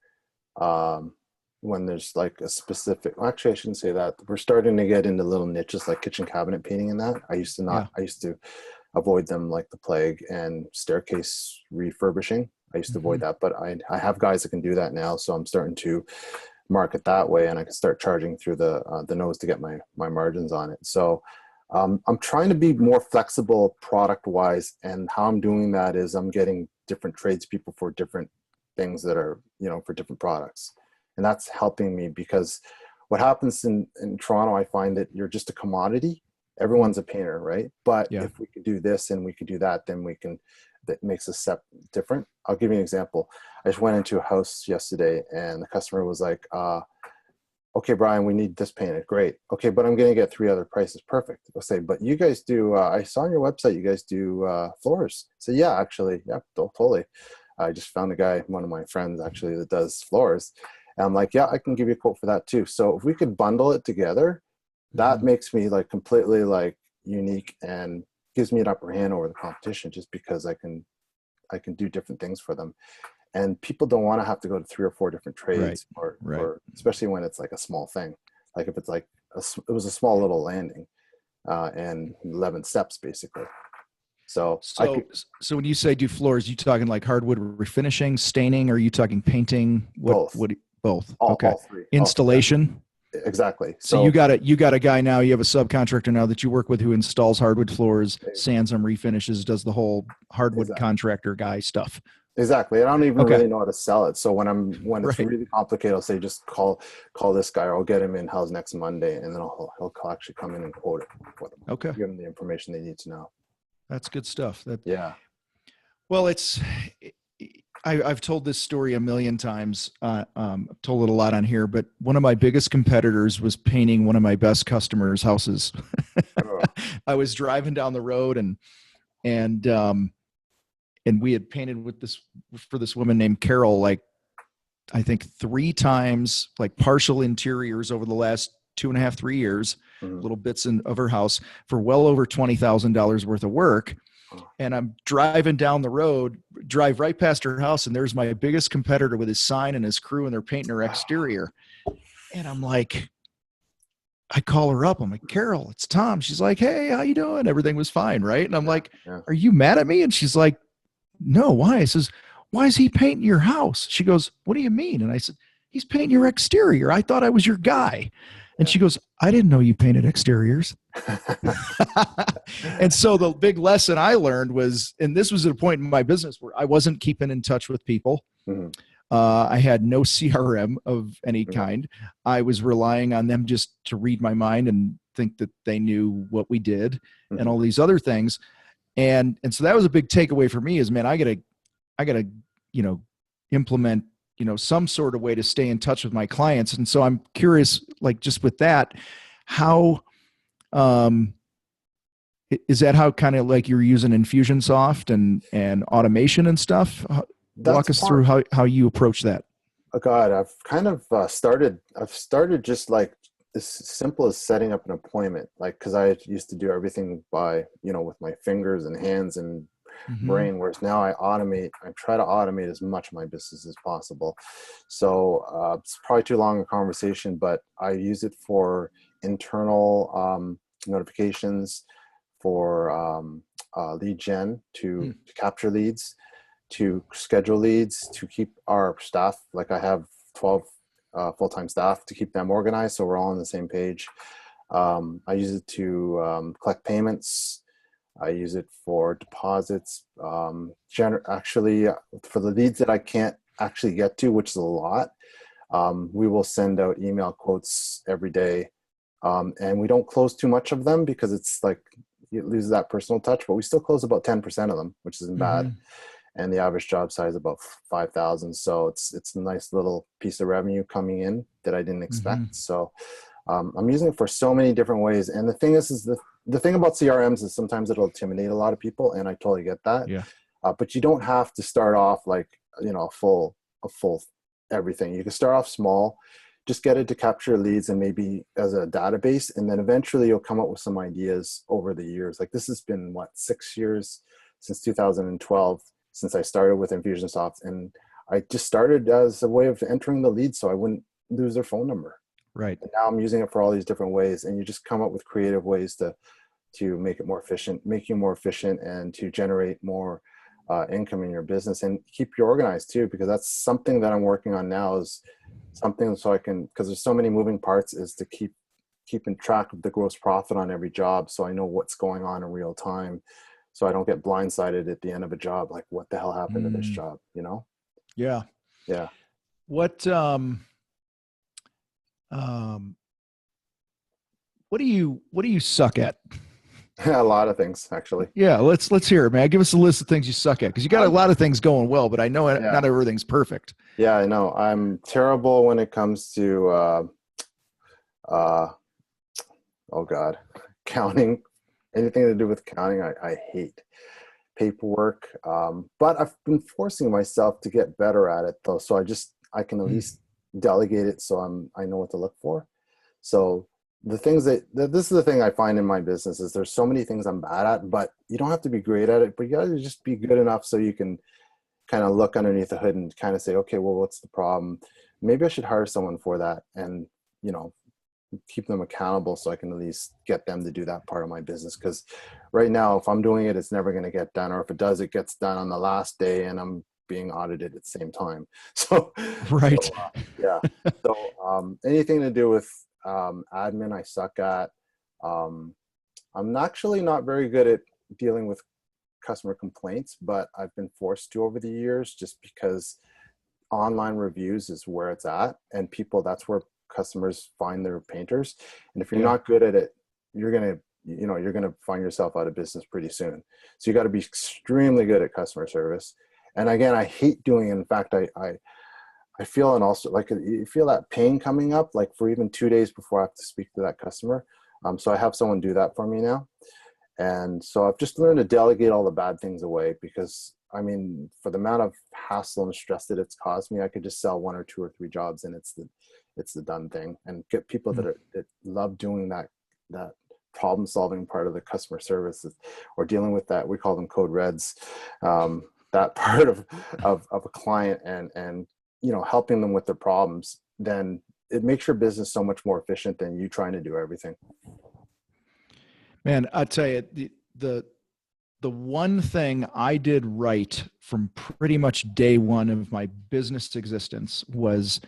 when there's like a specific, actually I shouldn't say that. We're starting to get into little niches like kitchen cabinet painting and that. I used to avoid them like the plague, and staircase refurbishing. I used to avoid that, but I have guys that can do that now. So I'm starting to market that way, and I can start charging through the nose to get my margins on it. So I'm trying to be more flexible product wise, and how I'm doing that is I'm getting different tradespeople for different things that are, for different products. And that's helping me, because what happens in Toronto, I find that you're just a commodity. Everyone's a painter, right? But if we could do this and we could do that, then that makes us different. I'll give you an example. I just went into a house yesterday and the customer was like, okay, Brian, we need this painted. Great. Okay, but I'm going to get 3 other prices. Perfect. I'll say, but you guys do, I saw on your website, you guys do floors. So yeah, actually, yeah, totally. I just found a guy, one of my friends actually, that does floors. And I'm like, yeah, I can give you a quote for that too. So if we could bundle it together, that makes me like completely like unique and gives me an upper hand over the competition, just because I can do different things for them. And people don't want to have to go to 3 or 4 different trades, or especially when it's like a small thing. Like if it's like it was a small little landing, and 11 steps basically. So when you say do floors, you talking like hardwood refinishing, staining, or are you talking painting? Both. Both. Okay. All 3. Installation. Exactly. So you got a guy now, you have a subcontractor now that you work with who installs hardwood floors, sands them, refinishes, does the whole hardwood contractor guy stuff. Exactly. I don't even really know how to sell it. So when it's really complicated, I'll say, just call this guy, or I'll get him in house next Monday, and then he'll actually come in and quote it for them. Okay. Give them the information they need to know. That's good stuff. Well, I've told this story a million times. I've told it a lot on here, but one of my biggest competitors was painting one of my best customers' houses. I was driving down the road and we had painted for this woman named Carol, like I think 3 times, like partial interiors over the last 2.5, 3 years, little bits of her house for well over $20,000 worth of work. And I'm driving down the road, drive right past her house, and there's my biggest competitor with his sign and his crew, and they're painting her exterior. And I'm like, I call her up. I'm like, Carol, it's Tom. She's like, hey, how you doing? Everything was fine, right? And I'm like, are you mad at me? And she's like, no, why? I says, why is he painting your house? She goes, what do you mean? And I said, he's painting your exterior. I thought I was your guy. And she goes, I didn't know you painted exteriors. And so the big lesson I learned was, and this was at a point in my business where I wasn't keeping in touch with people. I had no CRM of any kind. I was relying on them just to read my mind and think that they knew what we did and all these other things. And so that was a big takeaway for me is, man, I gotta, implement, some sort of way to stay in touch with my clients. And so I'm curious, like just with that, how, is that how kind of like you're using Infusionsoft and automation and stuff? Walk us through how you approach that. Oh God, I've kind of started just like as simple as setting up an appointment, like, cause I used to do everything by, with my fingers and hands and brain, whereas now I try to automate as much of my business as possible. So it's probably too long a conversation, but I use it for internal notifications, for lead gen, to capture leads, to schedule leads, to keep our staff, like I have 12 full-time staff, to keep them organized so we're all on the same page. I use it to collect payments. I use it for deposits. Actually, for the leads that I can't actually get to, which is a lot, we will send out email quotes every day. And we don't close too much of them because it's like, it loses that personal touch, but we still close about 10% of them, which isn't bad. And the average job size is about 5,000. So it's a nice little piece of revenue coming in that I didn't expect. So I'm using it for so many different ways. And the thing is the thing about CRMs is sometimes it'll intimidate a lot of people, and I totally get that. Yeah. But you don't have to start off like, a full everything. You can start off small, just get it to capture leads and maybe as a database. And then eventually you'll come up with some ideas over the years. Like this has been 6 years since 2012, since I started with Infusionsoft. And I just started as a way of entering the leads so I wouldn't lose their phone number. Right. And now I'm using it for all these different ways, and you just come up with creative ways to make it more efficient, make you more efficient, and to generate more income in your business, and keep you organized too, because that's something that I'm working on now, is something so I can, because there's so many moving parts, is to keep keeping track of the gross profit on every job, so I know what's going on in real time, so I don't get blindsided at the end of a job, like what the hell happened to this job, you know? Yeah. Yeah. What do you suck at? A lot of things, actually. Yeah, let's hear it, man. Give us a list of things you suck at, because you got a lot of things going well, but I know not everything's perfect. Yeah, I know. I'm terrible when it comes to oh God, counting. Anything to do with counting, I hate. Paperwork. But I've been forcing myself to get better at it, though, so I can at least delegate it, so I know what to look for. So the things this is the thing I find in my business is there's so many things I'm bad at, but you don't have to be great at it, but you got to just be good enough so you can kind of look underneath the hood and kind of say, okay, well, what's the problem? Maybe I should hire someone for that, and, you know, keep them accountable so I can at least get them to do that part of my business. Because right now, if I'm doing it, it's never going to get done. Or if it does, it gets done on the last day and I'm being audited at the same time. So, right. Yeah. So anything to do with admin, I suck at. I'm actually not very good at dealing with customer complaints, but I've been forced to over the years, just because online reviews is where it's at, and that's where customers find their painters. And if you're not good at it, you're gonna find yourself out of business pretty soon. So you got to be extremely good at customer service. And again, I hate doing it. In fact, I feel, and also like you feel that pain coming up, like for even 2 days before I have to speak to that customer. So I have someone do that for me now. And so I've just learned to delegate all the bad things away, because I mean, for the amount of hassle and stress that it's caused me, I could just sell 1 or 2 or 3 jobs and it's the done thing, and get people that love doing that problem solving part of the customer service, or dealing with that. We call them code reds, that part of a client, and you know, helping them with their problems. Then it makes your business so much more efficient than you trying to do everything. Man, I tell you, the one thing I did right from pretty much day one of my business existence was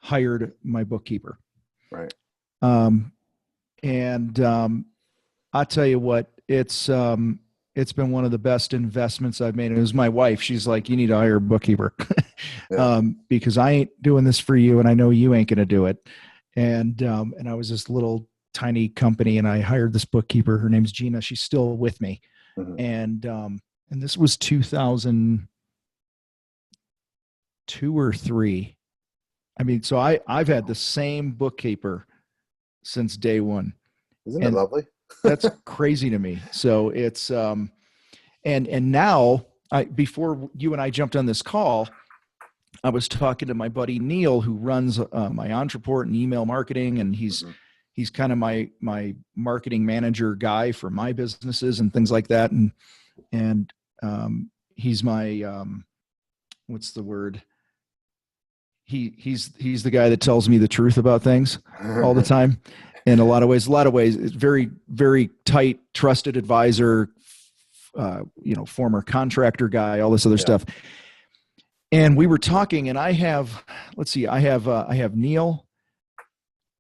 hired my bookkeeper. Right. I tell you what, it's been one of the best investments I've made. It was my wife. She's like, you need to hire a bookkeeper because I ain't doing this for you, and I know you ain't going to do it. And I was this little tiny company, and I hired this bookkeeper. Her name's Gina. She's still with me. Mm-hmm. And this was 2002 or 3. I mean, so I've had the same bookkeeper since day one. Isn't it lovely? That's crazy to me. So it's, and now before you and I jumped on this call, I was talking to my buddy Neil, who runs my Entreport and email marketing. And he's kind of my marketing manager guy for my businesses and things like that. And he's my, what's the word? He's the guy that tells me the truth about things all the time. In a lot of ways, it's very, very tight, trusted advisor, former contractor guy, all this other stuff. And we were talking, and I have Neil,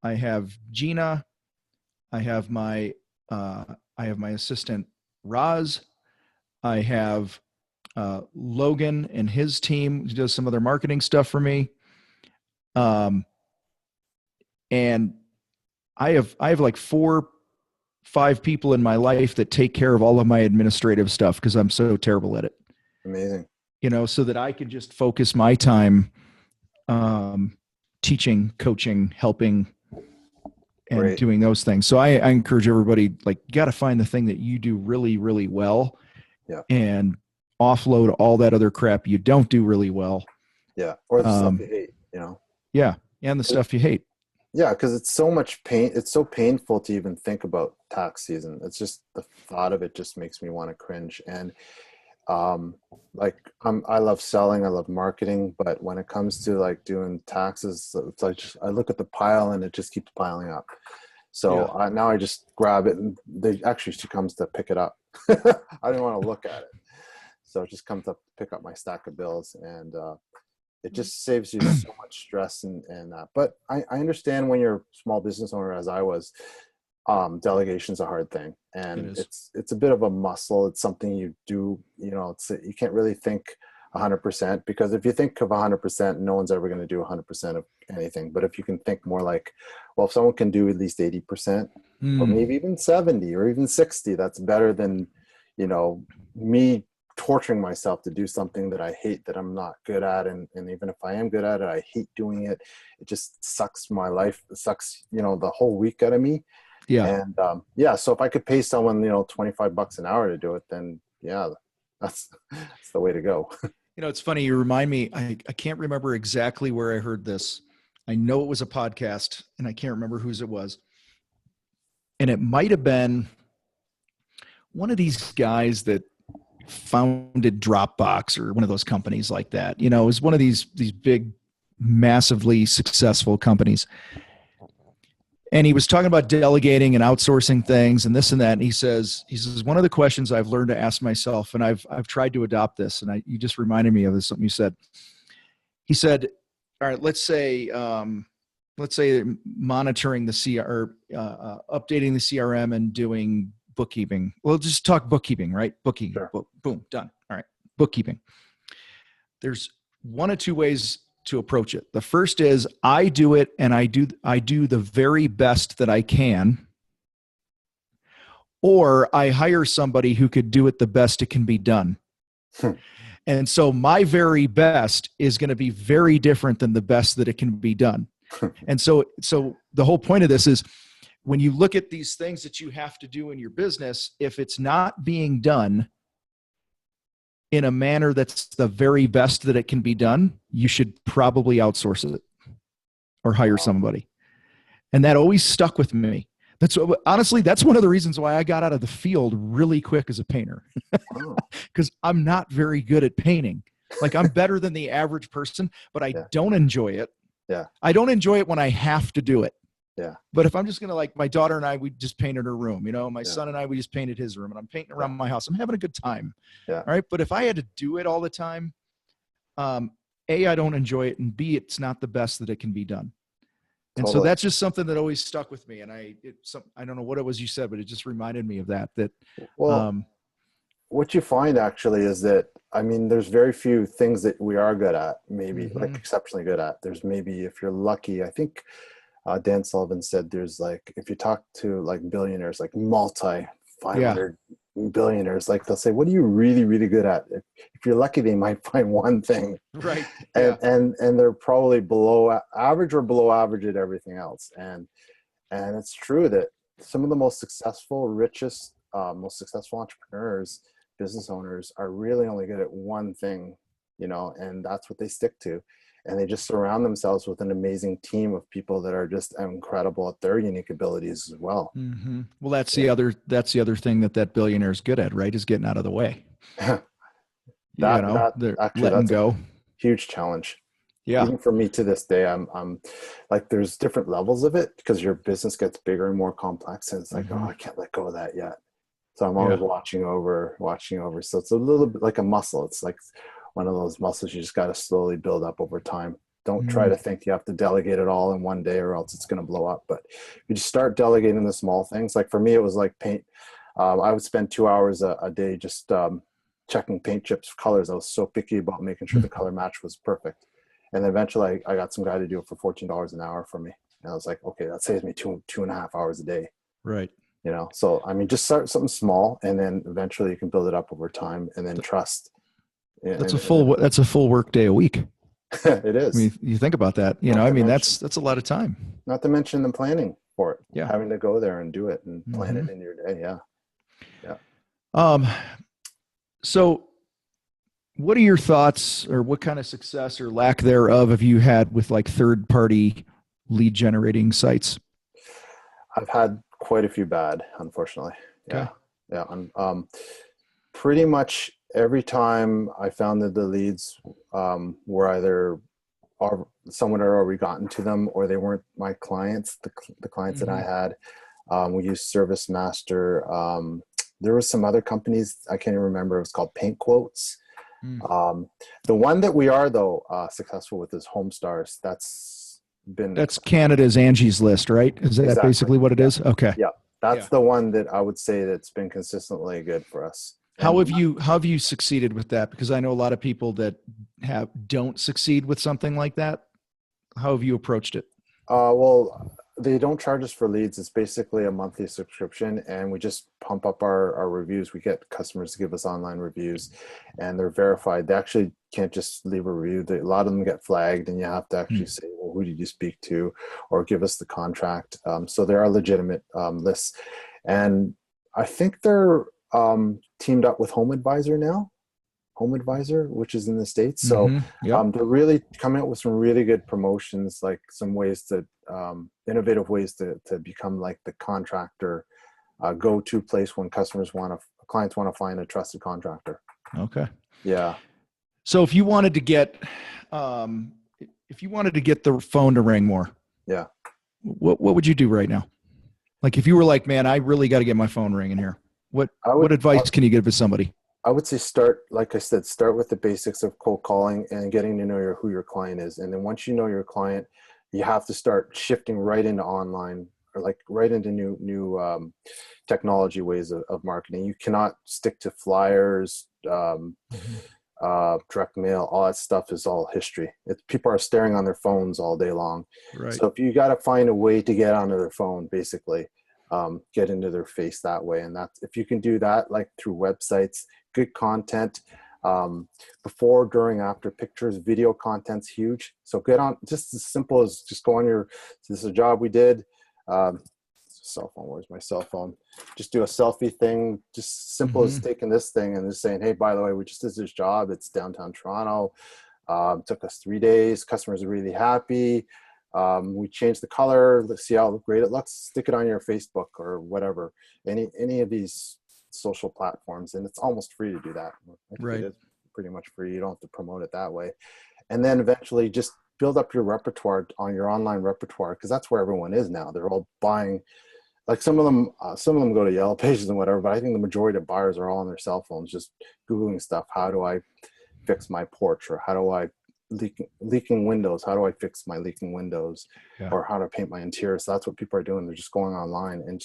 I have Gina, I have my assistant Roz, I have Logan and his team, who does some other marketing stuff for me. And I have like 4-5 people in my life that take care of all of my administrative stuff, because I'm so terrible at it. Amazing. So that I can just focus my time teaching, coaching, helping, and doing those things. So I encourage everybody, like, you got to find the thing that you do really, really well, and offload all that other crap you don't do really well. Yeah. Or the stuff you hate, Yeah. And the stuff you hate. Yeah, because it's so much pain. It's so painful to even think about tax season. It's just, the thought of it just makes me want to cringe. And I love selling, I love marketing, but when it comes to like doing taxes, it's like I look at the pile and it just keeps piling up. So now I just grab it, and she comes to pick it up. I didn't want to look at it, so it just comes up to pick up my stack of bills. And it just saves you so much stress and that. But I understand when you're a small business owner, as I was, delegation's a hard thing, and it's a bit of a muscle. It's something you do, you can't really think 100%, because if you think of 100%, no one's ever going to do 100% of anything. But if you can think more like, well, if someone can do at least 80%, or maybe even 70 or even 60, that's better than, me torturing myself to do something that I hate, that I'm not good at. And even if I am good at it, I hate doing it. It just sucks my life. It sucks, the whole week out of me. Yeah. And so if I could pay someone, $25 an hour to do it, then yeah, that's the way to go. It's funny. You remind me, I can't remember exactly where I heard this. I know it was a podcast, and I can't remember whose it was. And it might have been one of these guys that founded Dropbox, or one of those companies like that. It was one of these big, massively successful companies. And he was talking about delegating and outsourcing things and this and that. And he says, one of the questions I've learned to ask myself, and I've tried to adopt this, and you just reminded me of this, something you said. He said, all right, let's say monitoring the updating the CRM and doing bookkeeping. We'll just talk bookkeeping, right? Bookkeeping. Sure. Boom, done. All right. Bookkeeping. There's one of two ways to approach it. The first is I do it, and I do the very best that I can, or I hire somebody who could do it the best it can be done. And so my very best is going to be very different than the best that it can be done. And so the whole point of this is, when you look at these things that you have to do in your business, if it's not being done in a manner that's the very best that it can be done, you should probably outsource it or hire somebody. And that always stuck with me. Honestly, that's one of the reasons why I got out of the field really quick as a painter, because I'm not very good at painting. Like, I'm better than the average person, but I don't enjoy it. Yeah. I don't enjoy it when I have to do it. Yeah. But if I'm just going to, like, my daughter and I, we just painted her room, my son and I, we just painted his room, and I'm painting around my house. I'm having a good time. Yeah. All right. But if I had to do it all the time, A, I don't enjoy it. And B, it's not the best that it can be done. And Totally. so that's just something that always stuck with me. And I don't know what it was you said, but it just reminded me of that. What you find actually is that, there's very few things that we are good at, maybe like exceptionally good at. There's maybe, if you're lucky, I think Dan Sullivan said there's, like, if you talk to, like, billionaires, like multi 500 billionaires, like, they'll say, what are you really, really good at? If you're lucky, they might find one thing. Right. And they're probably below average or below average at everything else. And it's true that some of the most successful, richest, most successful entrepreneurs, business owners, are really only good at one thing, and that's what they stick to. And they just surround themselves with an amazing team of people that are just incredible at their unique abilities as well. Mm-hmm. Well, that's the other thing that billionaire is good at, right? Is getting out of the way. Letting go. Huge challenge. Yeah. Even for me to this day, I'm like, there's different levels of it, because your business gets bigger and more complex, and it's like, I can't let go of that yet. So I'm always watching over. So it's a little bit like a muscle. It's like one of those muscles you just got to slowly build up over time. Don't try to think you have to delegate it all in one day, or else it's going to blow up. But you just start delegating the small things. Like for me, it was like paint. I would spend 2 hours a day just checking paint chips colors. I was so picky about making sure the color match was perfect. And then eventually I got some guy to do it for $14 an hour for me. And I was like, okay, that saves me 2.5 hours a day. Right. So, just start something small, and then eventually you can build it up over time, and then trust. That's a full work day a week. It is. You think about that, that's a lot of time. Not to mention the planning for it. Yeah. Having to go there and do it and plan it in your day. Yeah. Yeah. So what are your thoughts, or what kind of success or lack thereof have you had with, like, third-party lead generating sites? I've had quite a few bad, unfortunately. Okay. Yeah. Pretty much every time I found that the leads were either someone had already gotten to them, or they weren't my clients, the clients that I had. We used ServiceMaster. There were some other companies, I can't even remember. It was called Paint Quotes. Mm. The one that we are though successful with is Home Stars. That's Canada's Angie's List, right? Is that exactly basically what it is? Okay. Yeah, that's Yeah. the one that I would say that's been consistently good for us. How have you succeeded with that? Because I know a lot of people that don't succeed with something like that. How have you approached it? Well, they don't charge us for leads. It's basically a monthly subscription, and we just pump up our reviews. We get customers to give us online reviews, and they're verified. They actually can't just leave a review. A lot of them get flagged, and you have to actually say, well, who did you speak to, or give us the contract. So there are legitimate lists. And I think they're teamed up with Home Advisor now. Home Advisor, which is in the States. So Yep. they're really coming up with some really good promotions, like some ways to, innovative ways to become like the contractor go-to place when clients want to find a trusted contractor. Okay. Yeah. So if you wanted to get, the phone to ring more, Yeah. what would you do right now? Like if you were like, man, I really got to get my phone ringing here. What advice can you give to somebody? I would say start with the basics of cold calling and getting to know who your client is. And then once you know your client, you have to start shifting right into online, or like right into new technology ways of marketing. You cannot stick to flyers, direct mail. All that stuff is all history. People are staring on their phones all day long. Right. So if you got to find a way to get onto their phone, basically, get into their face that way. And that's, if you can do that, like through websites, good content, before, during, after pictures, video content's huge. So get on, just as simple as just go on this is a job we did. Cell phone, where's my cell phone? Just do a selfie thing, just simple as taking this thing and just saying, hey, by the way, we just did this job. It's downtown Toronto. Took us 3 days. Customers are really happy. We changed the color. Let's see how great it looks. Stick it on your Facebook or whatever. Any of these social platforms, and it's almost free to do that. Right. It is pretty much free. You don't have to promote it that way. And then eventually just build up your repertoire on your online repertoire, because that's where everyone is now. They're all buying. Like some of them go to Yellow Pages and whatever, but I think the majority of buyers are all on their cell phones, just Googling stuff. How do I fix my porch? Or how do I leaking windows? How do I fix my leaking windows? Yeah. Or how to paint my interior? So that's what people are doing. They're just going online, and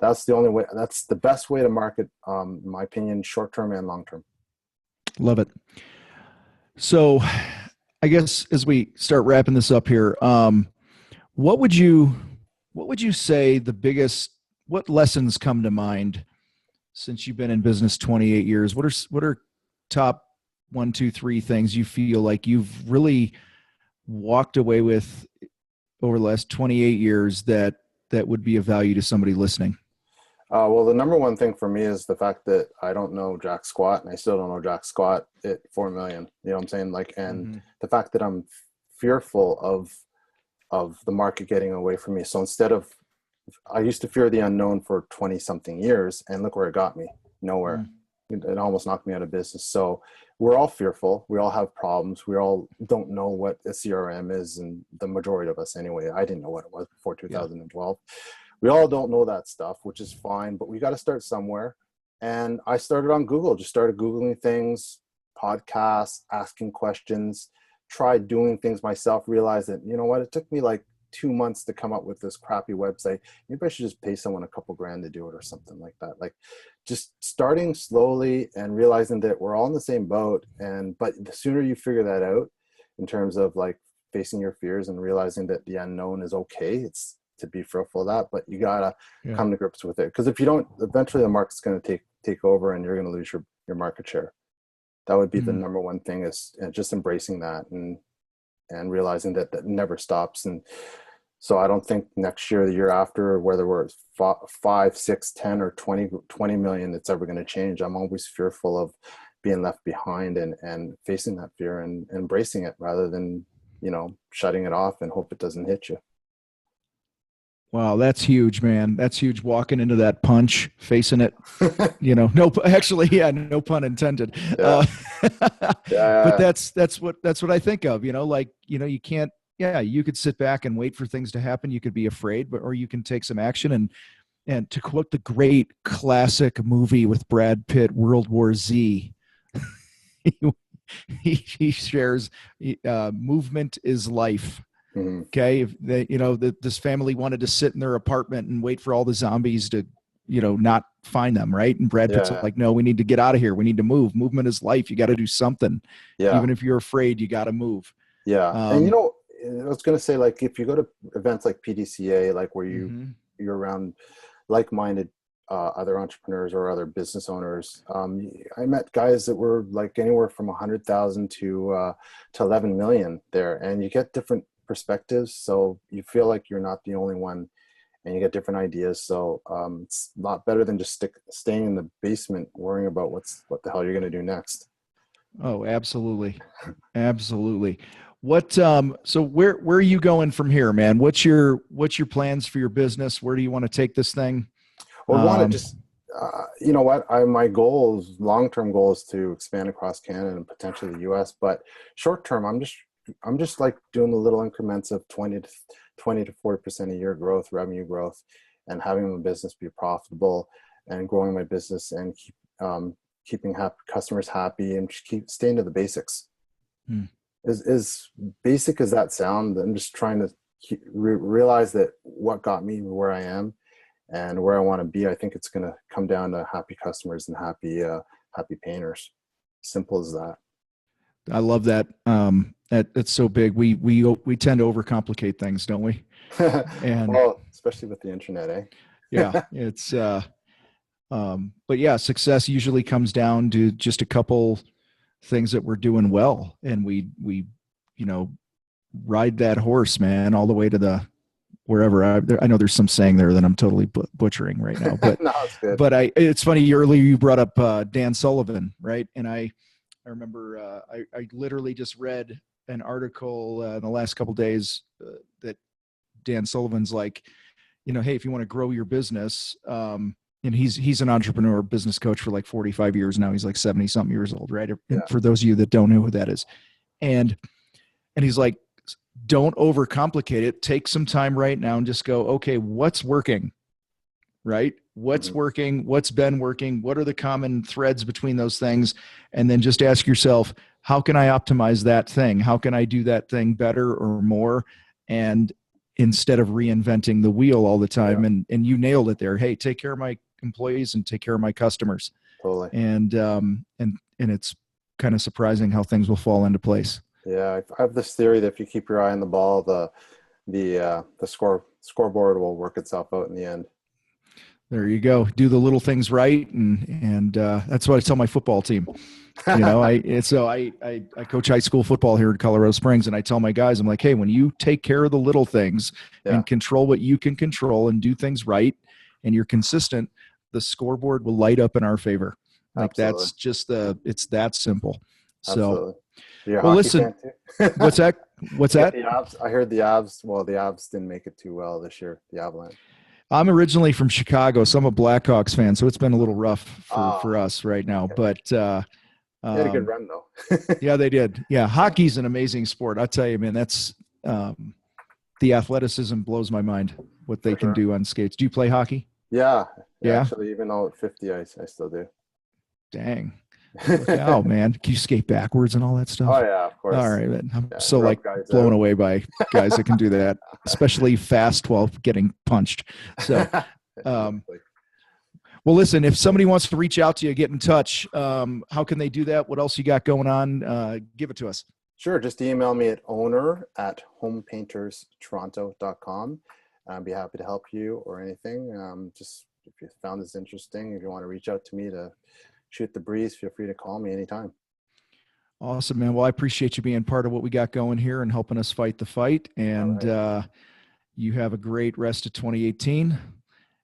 that's the only way. That's the best way to market, in my opinion, short-term and long-term. Love it. So I guess as we start wrapping this up here, what would you say what lessons come to mind since you've been in business 28 years? What are top 1, 2, 3 things you feel like you've really walked away with over the last 28 years that would be of value to somebody listening? Well, the number one thing for me is the fact that I don't know jack squat, and I still don't know jack squat at 4 million. You know what I'm saying? Like, and the fact that I'm fearful of the market getting away from me. So I used to fear the unknown for 20 something years, and look where it got me. Nowhere. It almost knocked me out of business. So we're all fearful. We all have problems. We all don't know what a CRM is, and the majority of us anyway. I didn't know what it was before 2012. We all don't know that stuff, which is fine, but we got to start somewhere. And I started on Google, just started Googling things, podcasts, asking questions, tried doing things myself, realized that, you know what, it took me like 2 months to come up with this crappy website. Maybe I should just pay someone a couple grand to do it or something like that. Like just starting slowly and realizing that we're all in the same boat. But the sooner you figure that out in terms of like facing your fears and realizing that the unknown is okay, it's to be fearful of that, but you gotta come to grips with it. Because if you don't, eventually the market's going to take over and you're going to lose your market share. That would be the number one thing, is just embracing that and realizing that never stops. And so I don't think next year, the year after, whether we're 5, 6, 10 or 20 million, it's ever going to change. I'm always fearful of being left behind and facing that fear and embracing it rather than, shutting it off and hope it doesn't hit you. Wow, that's huge, man. That's huge. Walking into that punch, facing it, no pun intended. Yeah. But that's what I think of, you can't, you could sit back and wait for things to happen. You could be afraid, or you can take some action. And to quote the great classic movie with Brad Pitt, World War Z, he shares, movement is life. Mm-hmm. Okay. If they, this family wanted to sit in their apartment and wait for all the zombies to, not find them. Right. And Brad Pitt's like, no, we need to get out of here. We need to move. Movement is life. You got to do something. Yeah. Even if you're afraid, you got to move. Yeah. And I was going to say, like, if you go to events like PDCA, like where you're around like-minded other entrepreneurs or other business owners, I met guys that were like anywhere from 100,000 to 11 million there, and you get different perspectives. So you feel like you're not the only one, and you get different ideas. So it's a lot better than just staying in the basement worrying about what the hell you're going to do next. Oh, absolutely. Absolutely. What, so where are you going from here, man? What's your plans for your business? Where do you want to take this thing? Well, I want to just, my long-term goal is to expand across Canada and potentially the US, but short-term, I'm just like doing the little increments of 20 to 40% a year growth, revenue growth, and having my business be profitable and growing my business and keeping customers happy and just keep staying to the basics. As basic as that sound, I'm just trying to realize that what got me where I am and where I want to be. I think it's going to come down to happy customers and happy painters. Simple as that. I love that. That's so big. We tend to overcomplicate things, don't we? And well, especially with the internet, eh? Yeah, it's but yeah, success usually comes down to just a couple things that we're doing well, and we ride that horse, man, all the way to the wherever. I know there's some saying there that I'm totally butchering right now, but no, it's good. But it's funny, earlier you brought up Dan Sullivan, right? And I remember I literally just read an article in the last couple of days that Dan Sullivan's like, hey, if you want to grow your business, and he's an entrepreneur, business coach for like 45 years now. He's like 70 something years old, right? Yeah. For those of you that don't know who that is. And he's like, don't overcomplicate it. Take some time right now and just go, okay, what's working, right? What's working? What's been working? What are the common threads between those things? And then just ask yourself, how can I optimize that thing? How can I do that thing better or more? And instead of reinventing the wheel all the time. Yeah. And you nailed it there. Hey, take care of my employees and take care of my customers. Totally. And it's kind of surprising how things will fall into place. Yeah. I have this theory that if you keep your eye on the ball, the scoreboard will work itself out in the end. There you go. Do the little things right. And that's what I tell my football team. I coach high school football here in Colorado Springs, and I tell my guys, I'm like, hey, when you take care of the little things and control what you can control and do things right, and you're consistent, the scoreboard will light up in our favor. Like Absolutely. That's just it's that simple. Absolutely. So, well, listen, what's that? The Avs, I heard the Avs. Well, the Avs didn't make it too well this year. The Avalanche. I'm originally from Chicago, so I'm a Blackhawks fan. So it's been a little rough for us right now, but they had a good run though. Yeah, they did. Yeah. Hockey's an amazing sport. I'll tell you, man, that's the athleticism blows my mind what they can do on skates. Do you play hockey? Yeah. Actually, even though at 50, I still do. Dang. Oh man, can you skate backwards and all that stuff? Oh yeah, of course. All right, man. I'm so like blown away by guys that can do that, especially fast while getting punched. So, well, listen, if somebody wants to reach out to you, get in touch. How can they do that? What else you got going on? Give it to us. Sure. Just email me at owner@homepainterstoronto.com. I'd be happy to help you or anything. Just if you found this interesting, if you want to reach out to me to shoot the breeze, feel free to call me anytime. Awesome, man. Well, I appreciate you being part of what we got going here and helping us fight the fight. And you have a great rest of 2018.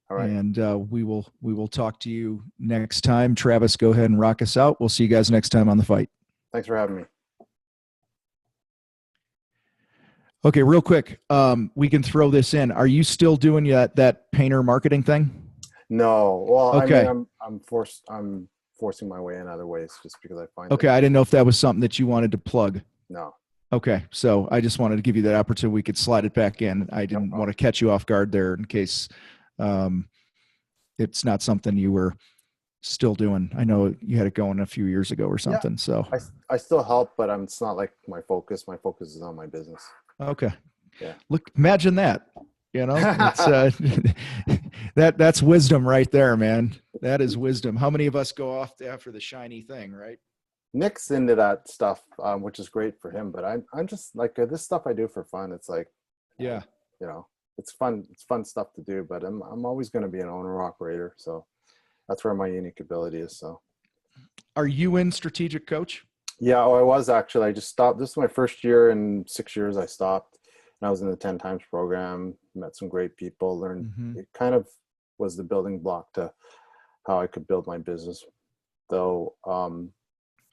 All right. And we will talk to you next time. Travis, go ahead and rock us out. We'll see you guys next time on The Fight. Thanks for having me. Okay, real quick. We can throw this in. Are you still doing that painter marketing thing? No. Well, okay. I mean, I'm forcing my way in other ways just because I find okay. I didn't know if that was something that you wanted to plug. No. Okay. So I just wanted to give you that opportunity. We could slide it back in. I didn't want to catch you off guard there in case it's not something you were still doing? I know you had it going a few years ago or Yeah, something. So, I still help, but it's not like my focus. My focus is on my business. okay. Yeah. Look, imagine that, it's, that's wisdom right there, man. That is wisdom. How many of us go off after the shiny thing, right? Nick's into that stuff, which is great for him. But I'm just like this stuff I do for fun. It's like, Yeah. you know, it's fun. It's fun stuff to do. But I'm always going to be an owner operator. So that's where my unique ability is. So. Are you in strategic coach? Yeah, I was actually. I just stopped. This is my first year in 6 years. I stopped, and I was in the 10 times program. Met some great people. Learned. It kind of was the building block to how I could build my business. Though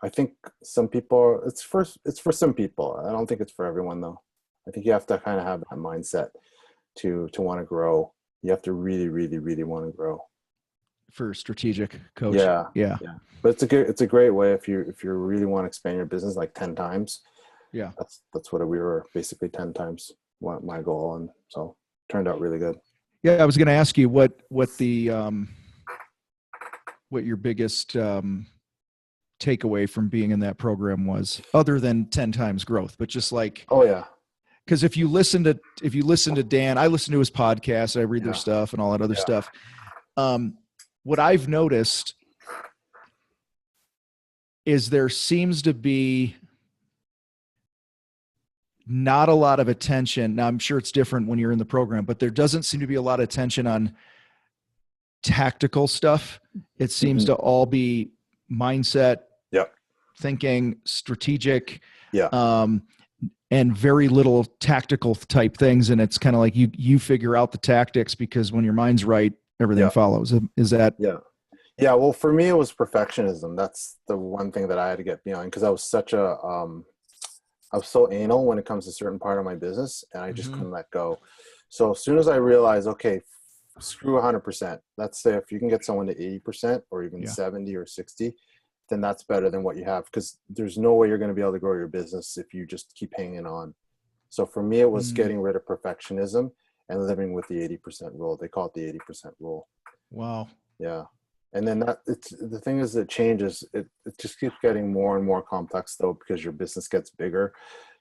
I think some people, it's for some people. I don't think it's for everyone though. I think you have to kind of have that mindset to want to grow. You have to really, really, really want to grow. For strategic coach. Yeah. But it's a great way if you really want to expand your business like 10 times. Yeah. That's what we were basically 10 times my goal. And so turned out really good. Yeah. I was going to ask you what your biggest, takeaway from being in that program was, other than 10 times growth, but just like, oh yeah. Cause if you listen to Dan, I listen to his podcast, I read their stuff and all that other stuff. What I've noticed is there seems to be not a lot of attention. Now I'm sure it's different when you're in the program, but there doesn't seem to be a lot of attention on tactical stuff. It seems to all be mindset, thinking, strategic, and very little tactical type things. And it's kind of like you figure out the tactics, because when your mind's right, everything follows. Is that? Yeah. Well, for me, it was perfectionism. That's the one thing that I had to get beyond, because I was I was so anal when it comes to certain part of my business, and I just couldn't let go. So as soon as I realized, okay, screw 100%. Let's say if you can get someone to 80% or even 70 or 60, then that's better than what you have, because there's no way you're going to be able to grow your business if you just keep hanging on. So for me, it was getting rid of perfectionism and living with the 80% rule. They call it the 80% rule. Wow. Yeah. And then the thing is, it changes. It just keeps getting more and more complex though, because your business gets bigger.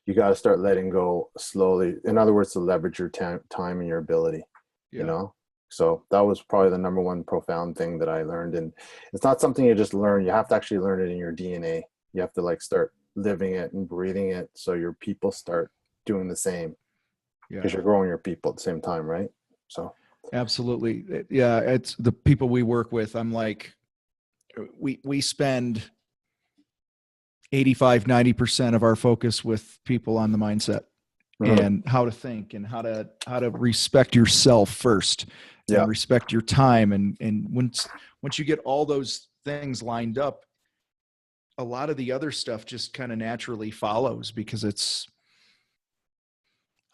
You got to start letting go slowly. In other words, to leverage your time and your ability, you know? So that was probably the number one profound thing that I learned. And it's not something you just learn. You have to actually learn it in your DNA. You have to start living it and breathing it, so your people start doing the same, because you're growing your people at the same time, right? So absolutely. Yeah. It's the people we work with. I'm like, we spend 85-90% of our focus with people on the mindset and how to think and how to respect yourself first, and respect your time. And once you get all those things lined up, a lot of the other stuff just kind of naturally follows, because it's,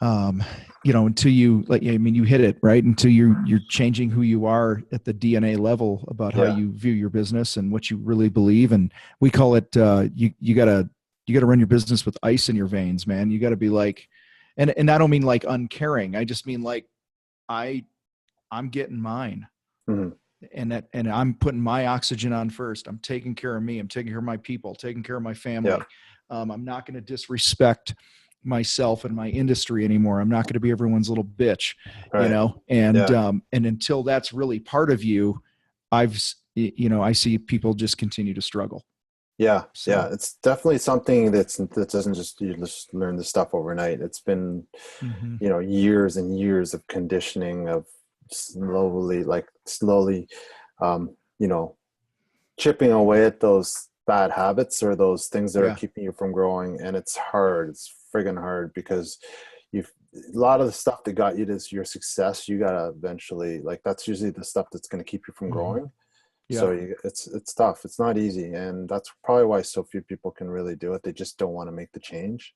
until you you hit it right, until you're changing who you are at the DNA level about how you view your business and what you really believe. And we call it, you gotta run your business with ice in your veins, man. You gotta be like, and I don't mean like uncaring. I just mean like, I'm getting mine. And I'm putting my oxygen on first. I'm taking care of me. I'm taking care of my people, taking care of my family. I'm not going to disrespect myself and my industry anymore. I'm not going to be everyone's little bitch, and until that's really part of you, I see people just continue to struggle. It's definitely something that doesn't just, you just learn the stuff overnight. It's been years and years of conditioning, of slowly chipping away at those bad habits or those things that are keeping you from growing. And it's hard. It's friggin' hard, because a lot of the stuff that got you to your success, you gotta eventually, that's usually the stuff that's going to keep you from growing. So it's tough. It's not easy. And that's probably why so few people can really do it. They just don't want to make the change.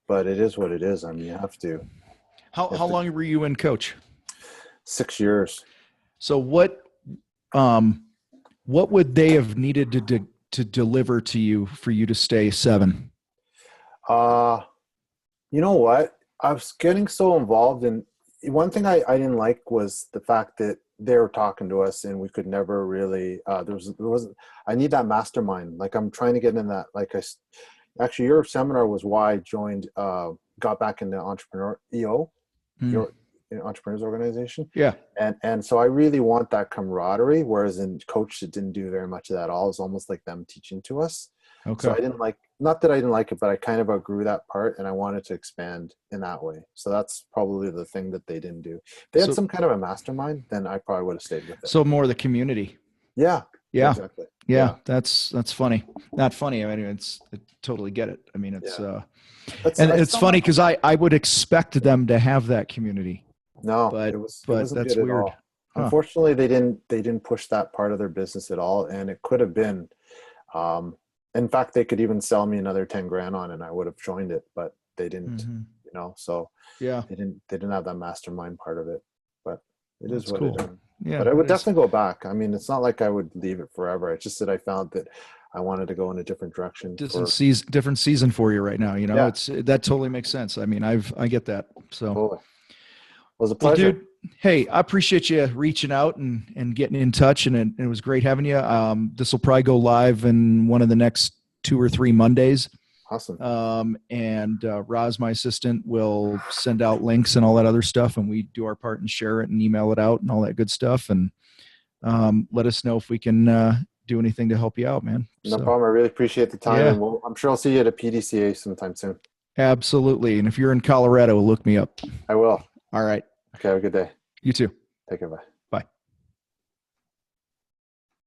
But it is what it is. I mean, you have to. How long were you in coach? 6 years. So what would they have needed to deliver to you for you to stay 7? You know what? I was getting so involved in, one thing I didn't like was the fact that they were talking to us and we could never really, I need that mastermind. Like I'm trying to get in that, actually your seminar was why I joined, got back into entrepreneur EO, your entrepreneurs organization. Yeah. And so I really want that camaraderie. Whereas in coach, it didn't do very much of that at all. It was almost like them teaching to us. Okay. So I didn't like, not that I didn't like it, but I kind of outgrew that part and I wanted to expand in that way. So that's probably the thing that they didn't do. If they had some kind of a mastermind, then I probably would have stayed with it. So more the community. Yeah. Yeah. Exactly. Yeah. That's funny. Not funny. I mean, I totally get it. I mean, it's, it's funny because I would expect them to have that community. No, but wasn't that's good weird. at all. Unfortunately, they didn't push that part of their business at all. And it could have been, in fact, they could even sell me another 10 grand on it and I would have joined it, but they didn't, so yeah, they didn't have that mastermind part of it, but it is what cool. it is. Yeah, but I would definitely go back. I mean, it's not like I would leave it forever. It's just that I found that I wanted to go in a different direction. Different season for you right now. You know, that totally makes sense. I mean, I get that. So totally. It was a pleasure. Well, dude, hey, I appreciate you reaching out and getting in touch, and it was great having you. This will probably go live in one of the next 2 or 3 Mondays. Awesome. And Roz, my assistant, will send out links and all that other stuff, and we do our part and share it and email it out and all that good stuff. And let us know if we can do anything to help you out, man. No problem. I really appreciate the time. Yeah. And I'm sure I'll see you at a PDCA sometime soon. Absolutely. And if you're in Colorado, look me up. I will. All right. Okay. Have a good day. You too. Take care. Bye.